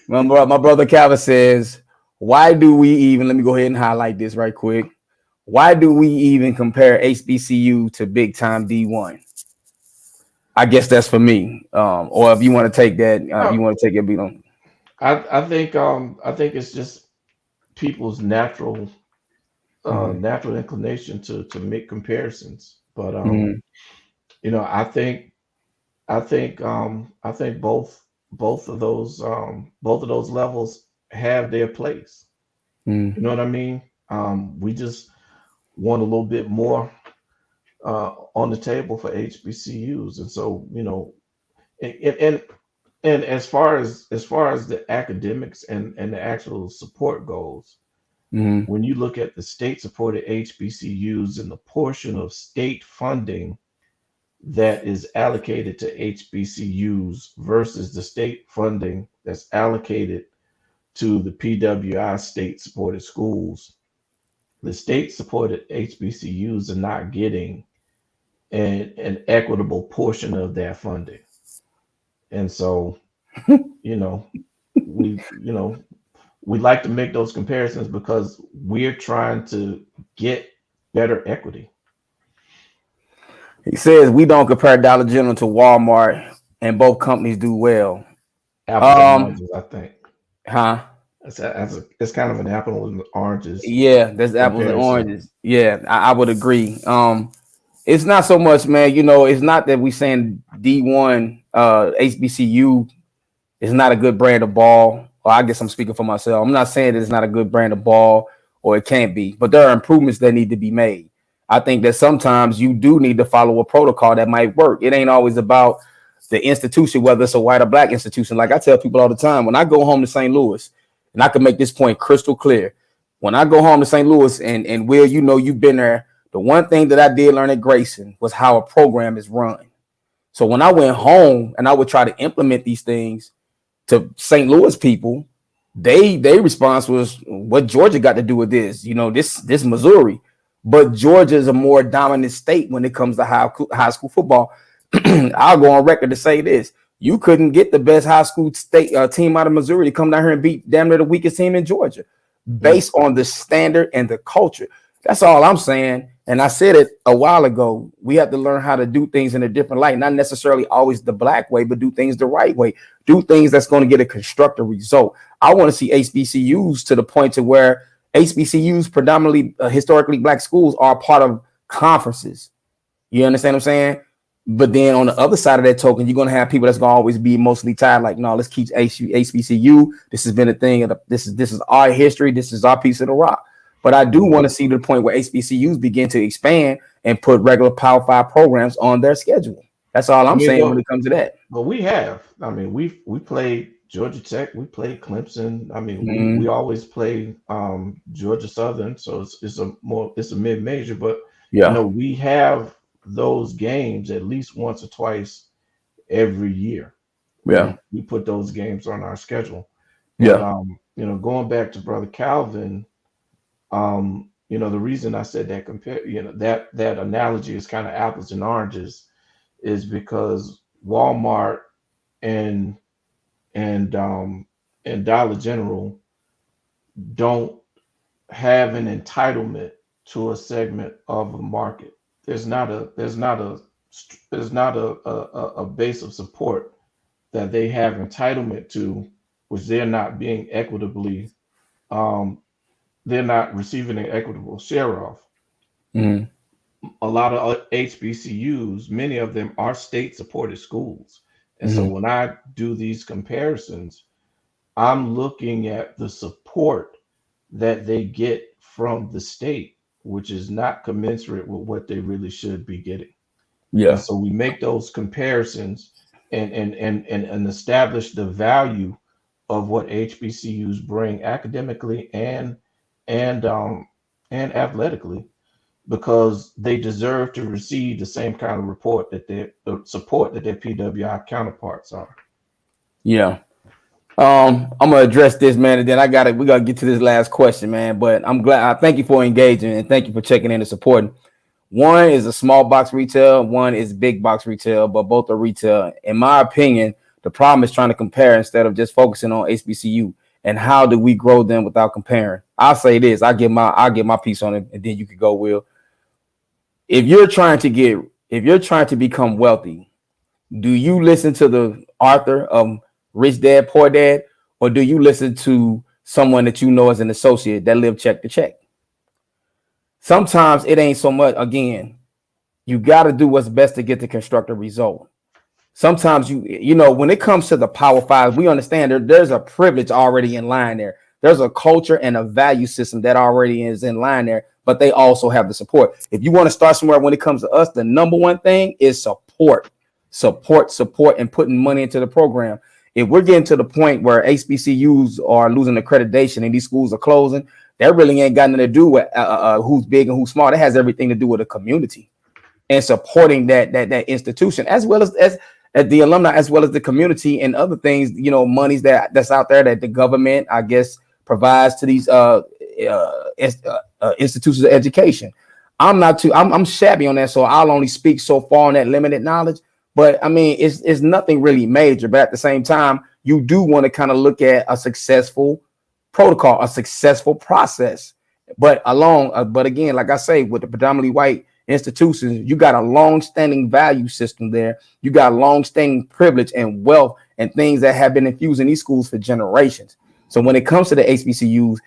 My brother Calvin says, why do we even, let me go ahead and highlight this right quick. Why do we even compare HBCU to big time D1? I guess that's for me. Or if you want to take that, you Oh, want to take it, be on. I think it's just people's Mhm, natural inclination to make comparisons. But mhm, I think both of those levels have their place. mhm. You know what I mean? We just want a little bit more on the table for HBCUs, and so and as far as the academics and the actual support goes, Mhm. when you look at the state supported HBCUs and the portion of state funding that is allocated to HBCUs versus the state funding that's allocated to the PWI state supported schools, the state supported HBCUs are not getting an equitable portion of that funding. And so, you know, we, you know, we like to make those comparisons because we're trying to get better equity. He says we don't compare Dollar General to Walmart, and both companies do well. Apples and Um, oranges, I think. huh? It's kind of an apple and oranges Yeah, there's apples and comparison. oranges. Yeah, I would agree. It's not so much, man. It's not that we saying D1 HBCU is not a good brand of ball. Or I guess I'm speaking for myself. I'm not saying that it's not a good brand of ball or it can't be, but there are improvements that need to be made. I think that sometimes you do need to follow a protocol that might work. It ain't always about the institution, whether it's a white or black institution. Like I tell people all the time, when I go home to St. Louis, and I can make this point crystal clear. When I go home to St. Louis, and Will, you've been there. The one thing that I did learn at Grayson was how a program is run. So when I went home and I would try to implement these things to St. Louis people, they response was, what Georgia got to do with this? This Missouri. But Georgia is a more dominant state when it comes to high school football. I'll go on record to say this. You couldn't get the best high school state team out of Missouri to come down here and beat damn near the weakest team in Georgia based on the standard and the culture. That's all I'm saying. And I said it a while ago. We have to learn how to do things in a different light, not necessarily always the black way, but do things the right way. Do things that's going to get a constructive result. I want to see HBCUs to the point to where HBCUs, predominantly historically black schools, are part of conferences. You understand what I'm saying? But then on the other side of that token, you're going to have people that's going to always be mostly tied. Like, no, let's keep HBCU. This has been a thing. This is our history. This is our piece of the rock. But I do want to see to the point where HBCUs begin to expand and put regular Power 5 programs on their schedule. That's all I'm saying when it comes to that. But we have. I mean, we played Georgia Tech. We played Clemson. I mean, we always play Georgia Southern. So it's a mid-major. But Yeah. we have those games at least once or twice every year. Yeah. We put those games on our schedule. Yeah. And, going back to Brother Calvin, the reason I said that that analogy is kind of apples and oranges is because Walmart and Dollar General don't have an entitlement to a segment of a market. There's not a base of support that they have entitlement to, which they're not being equitably, they're not receiving an equitable share of. Mm-hmm. A lot of HBCUs, many of them are state-supported schools. And so when I do these comparisons, I'm looking at the support that they get from the state, which is not commensurate with what they really should be getting. Yeah. And so we make those comparisons and establish the value of what HBCUs bring academically and athletically, because they deserve to receive the same kind of support that their PWI counterparts are. Yeah. I'm gonna address this, man, and then we gotta get to this last question, man. But I'm glad. I thank you for engaging and thank you for checking in and supporting. One is a small box retail, one is big box retail, but both are retail. In my opinion, the problem is trying to compare instead of just focusing on HBCU and how do we grow them without comparing. I'll say this, I'll give my piece on it, and then you could go, Will. If you're trying to become wealthy, do you listen to the author of Rich Dad, Poor Dad, or do you listen to someone that you know as an associate that live check to check? Sometimes it ain't so much. Again, you got to do what's best to get the constructive result. Sometimes when it comes to the Power 5, we understand there's a privilege already in line there. There's a culture and a value system that already is in line there, but they also have the support. If you want to start somewhere, when it comes to us, the number one thing is support, and putting money into the program. If we're getting to the point where HBCUs are losing accreditation and these schools are closing, that really ain't got nothing to do with who's big and who's small. That has everything to do with the community and supporting that institution, as well as the alumni, as well as the community and other things, monies that's out there that the government, I guess, provides to these institutions of education. I'm shabby on that, so I'll only speak so far on that limited knowledge. But I mean, it's nothing really major. But at the same time, you do want to kind of look at a successful protocol, a successful process. But again, like I say, with the predominantly white institutions, you got a long-standing value system there. You got long-standing privilege and wealth and things that have been infused in these schools for generations. So when it comes to the HBCUs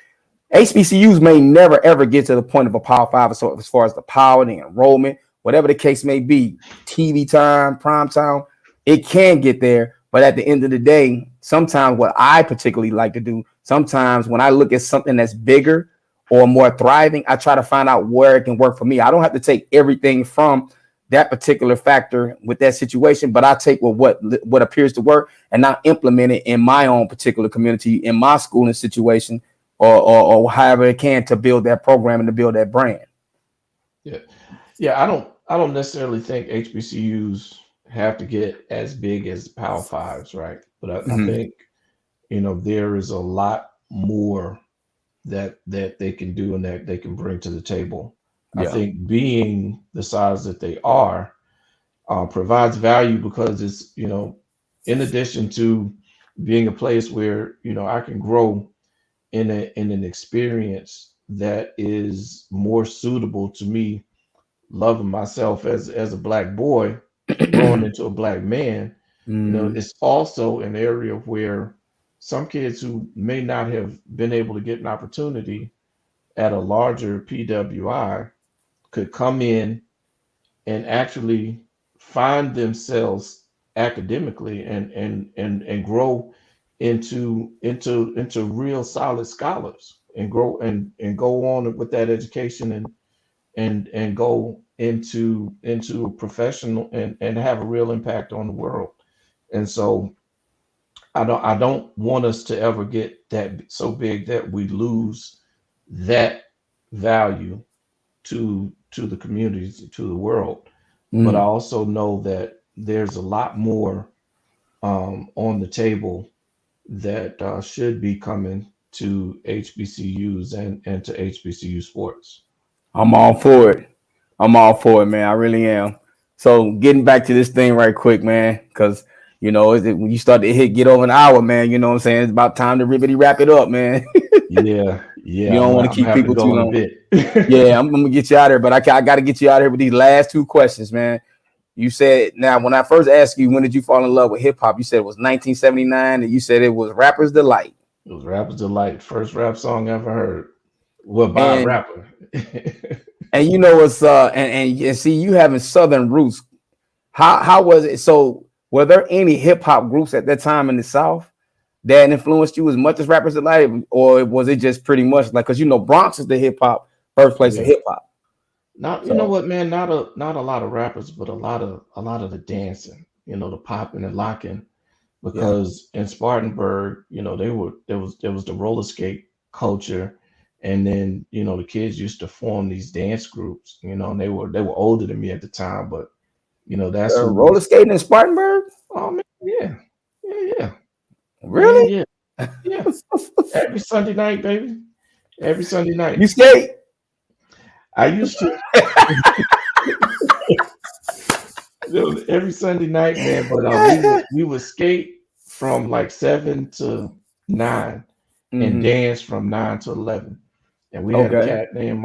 may never ever get to the point of a Power Five. So as far as the power, the enrollment, whatever the case may be, TV time, prime time, it can get there. But at the end of the day, sometimes what I particularly like to do, sometimes when I look at something that's bigger or more thriving, I try to find out where it can work for me. I don't have to take everything from that particular factor with that situation, but I take what appears to work and now implement it in my own particular community, in my schooling situation, or however it can to build that program and to build that brand. Yeah, yeah. I don't necessarily think HBCUs have to get as big as Power Fives, right? But I Mm-hmm. think there is a lot more that they can do and that they can bring to the table. I Yeah. think being the size that they are provides value because it's in addition to being a place where I can grow in an experience that is more suitable to me loving myself as a black boy growing into a black man. Mm, It's also an area where some kids who may not have been able to get an opportunity at a larger PWI could come in and actually find themselves academically and grow into real solid scholars and grow and go on with that education and go into a professional and have a real impact on the world. And so I don't want us to ever get that so big that we lose that value to the communities, to the world. But I mm. also know that there's a lot more on the table that should be coming to HBCUs and to HBCU sports. I'm all for it. I'm all for it, man. I really am. So getting back to this thing right quick, man, because when you start to get over an hour, man, you know what I'm saying? It's about time to ribbity wrap it up, man. Yeah, You yeah, don't want to I'm gonna keep have to people too go in a long. bit. Yeah, I'm gonna get you out of here, but I got to get you out of here with these last two questions, man. You said now when I first asked you when did you fall in love with hip hop, you said it was 1979, and you said it was Rapper's Delight. It was Rapper's Delight, first rap song I ever heard. Well, by a And rapper. you know it's and see you having Southern roots. How was it? So were there any hip hop groups at that time in the South that influenced you as much as Rappers Delight, or was it just pretty much like because Bronx is the hip hop birthplace of Yeah. hip hop? Not you know So what, man, not a lot of rappers, but a lot of the dancing, the popping and locking. yeah, Because in Spartanburg, there was the roller skate culture, and then the kids used to form these dance groups, and they were older than me at the time, but that's who roller was. skating in Spartanburg, Oh man, yeah, yeah, yeah, man, really? yeah, yeah. Every Sunday night, baby, every Sunday night. You skate? I used to every Sunday night, man. But we would skate from like 7 to 9 and Hmm. dance from 9 to 11. And we had a Okay. cat named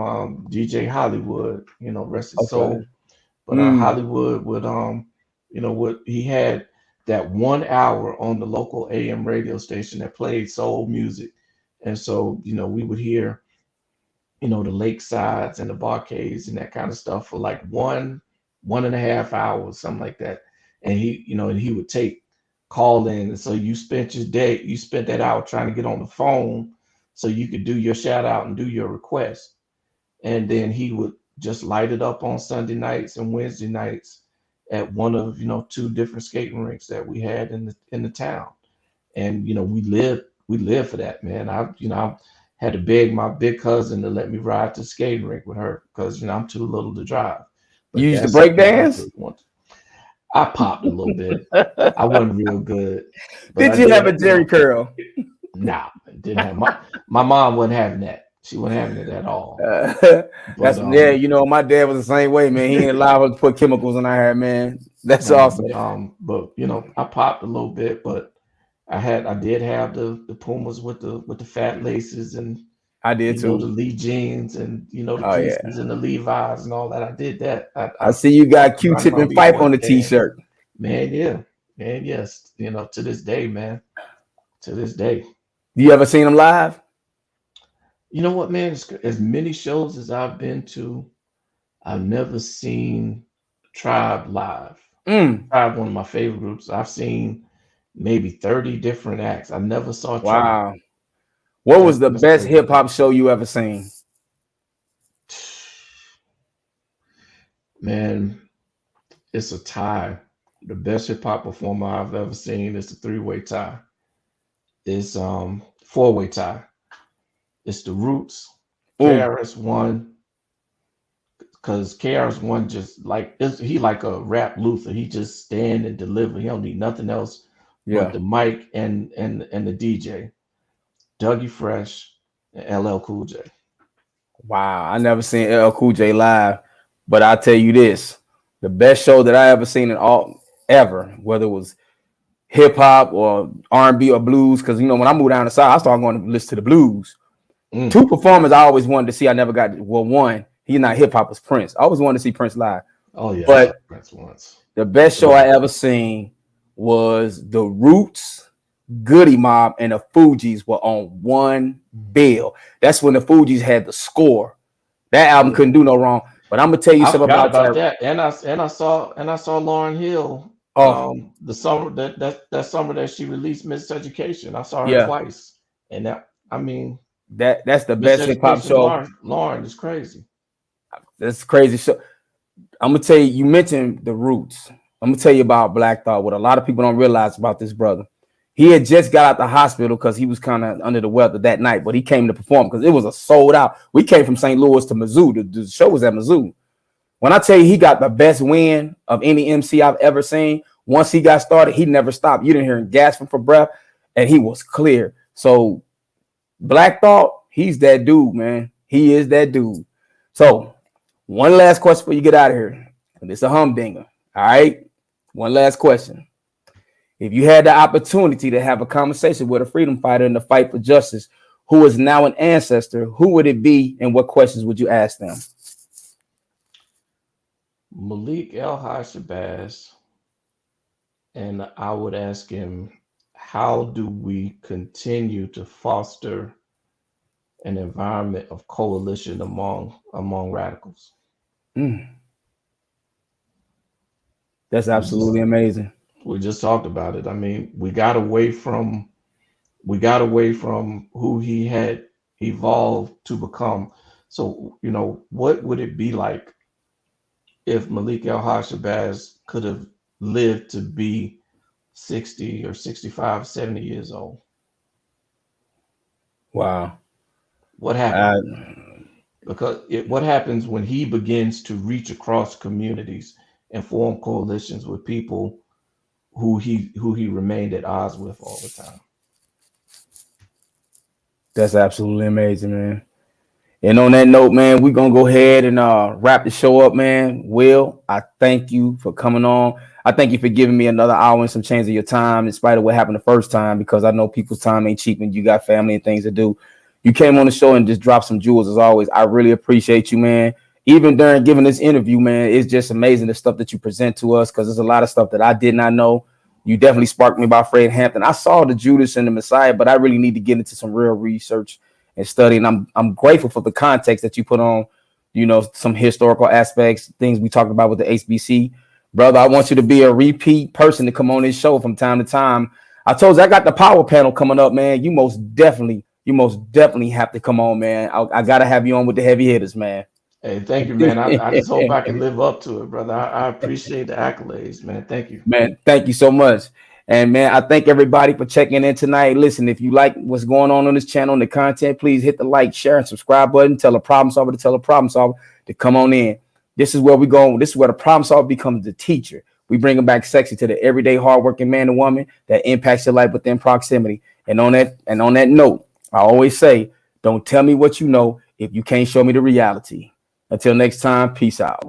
DJ Hollywood, rest his Okay. soul. But Mm. Hollywood what he had that 1 hour on the local AM radio station that played soul music. And so, we would hear, the lakesides and the barcades and that kind of stuff for like 1.5 hours, something like that. And he would take call in. And so you spent that hour trying to get on the phone so you could do your shout out and do your request. And then he would just light it up on Sunday nights and Wednesday nights at one of two different skating rinks that we had in the town. And we lived for that, man. I had to beg my big cousin to let me ride to the skating rink with her because I'm too little to drive. You But used to that's break something I dance? really want. I popped a little bit. I wasn't real good, but Did I you have did. a Jerry curl? Nah, didn't have my mom wasn't having that. She wasn't having it at all. But That's yeah. My dad was the same way, man. He ain't allowed us to put chemicals in our hair, man. That's no, awesome. but I popped a little bit, but I did have the Pumas with the fat laces and I did the too. Lee jeans and the Oh yeah. creases and the Levi's and all that. I did that. I see you I got was running Q-Tip my and Fife B-boy on the band. t-shirt. Man, yeah. Man, yes. To this day, man. To this day. You ever seen them live? You know what, man? As many shows as I've been to, I've never seen Tribe live. Mm. Tribe, one of my favorite groups. I've seen maybe 30 different acts. I never saw Tribe. Wow. What was the That's best crazy. hip hop show you ever seen? Man, it's a tie. The best hip hop performer I've ever seen is the three-way tie. It's four-way tie. It's the Roots, Ooh, KRS-One, because KRS-One just he like a rap Luther. He just stand and deliver. He don't need nothing else but yeah. the mic and the DJ. Dougie Fresh and LL Cool J. Wow. I never seen LL Cool J live, but I'll tell you this: the best show that I ever seen in all ever, whether it was hip hop or R&B or blues, because when I moved down the south, I started going to listen to the blues. Mm. Two performers I always wanted to see. I never got one. He's not hip hop, was Prince. I always wanted to see Prince live. Oh yeah, I saw But Prince once. the best show I ever seen was the Roots, Goody Mob, and the Fugees were on one bill. That's when the Fugees had the score. That album couldn't do no wrong. But I'm gonna tell you I something forgot about about that. that, and I saw Lauryn Hill. Oh The summer that summer that she released Miseducation, I saw her yeah, twice, and that I mean that's the best hip hop Miseducation. show. Lauren is crazy. That's crazy show. I'm gonna tell you. You mentioned the Roots. I'm gonna tell you about Black Thought. What a lot of people don't realize about this brother. He had just got out the hospital because he was kind of under the weather that night, but he came to perform because it was a sold out. We came from St. Louis to Mizzou. The show was at Mizzou. When I tell you he got the best win of any MC I've ever seen, once he got started, he never stopped. You didn't hear him gasping for breath, and he was clear. So Black Thought, he's that dude, man. He is that dude. So one last question before you get out of here. And it's a humdinger. All right. One last question. If you had the opportunity to have a conversation with a freedom fighter in the fight for justice who is now an ancestor, who would it be and what questions would you ask them? Malik El Shabazz, and I would ask him, how do we continue to foster an environment of coalition among radicals? Mm, that's We absolutely just amazing. we just talked about it. I mean, we got away from who he had evolved to become. So, what would it be like if Malik El Shabazz could have lived to be 60 or 65, 70 years old? Wow. What happened? Uh, Because what happens when he begins to reach across communities and form coalitions with people who he remained at odds with all the time? that's absolutely amazing, man. And on that note, man, we're gonna go ahead and wrap the show up, man. Will, I thank you for coming on. I thank you for giving me another hour and some change of your time, in spite of what happened the first time, because I know people's time ain't cheap and you got family and things to do. You came on the show and just dropped some jewels as always. I really appreciate you, man. Even during giving this interview, man, it's just amazing the stuff that you present to us, because there's a lot of stuff that I did not know. You definitely sparked me about Fred Hampton. I saw the Judas and the Messiah, but I really need to get into some real research and study. And I'm grateful for the context that you put on, some historical aspects, things we talked about with the HBC. Brother, I want you to be a repeat person to come on this show from time to time. I told you I got the power panel coming up, man. You most definitely have to come on, man. I gotta have you on with the heavy hitters, man. Hey, thank you, man. I just hope I can live up to it, brother. I appreciate the accolades, man. Thank you. Man, thank you so much. And man, I thank everybody for checking in tonight. Listen, if you like what's going on this channel and the content, please hit the like, share, and subscribe button. Tell a problem solver to tell a problem solver to come on in. This is where we go. This is where the problem solver becomes the teacher. We bring them back sexy to the everyday hardworking man and woman that impacts your life within proximity. And on that note, I always say, don't tell me what you know if you can't show me the reality. Until next time, peace out.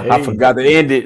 I Hey. forgot to end it.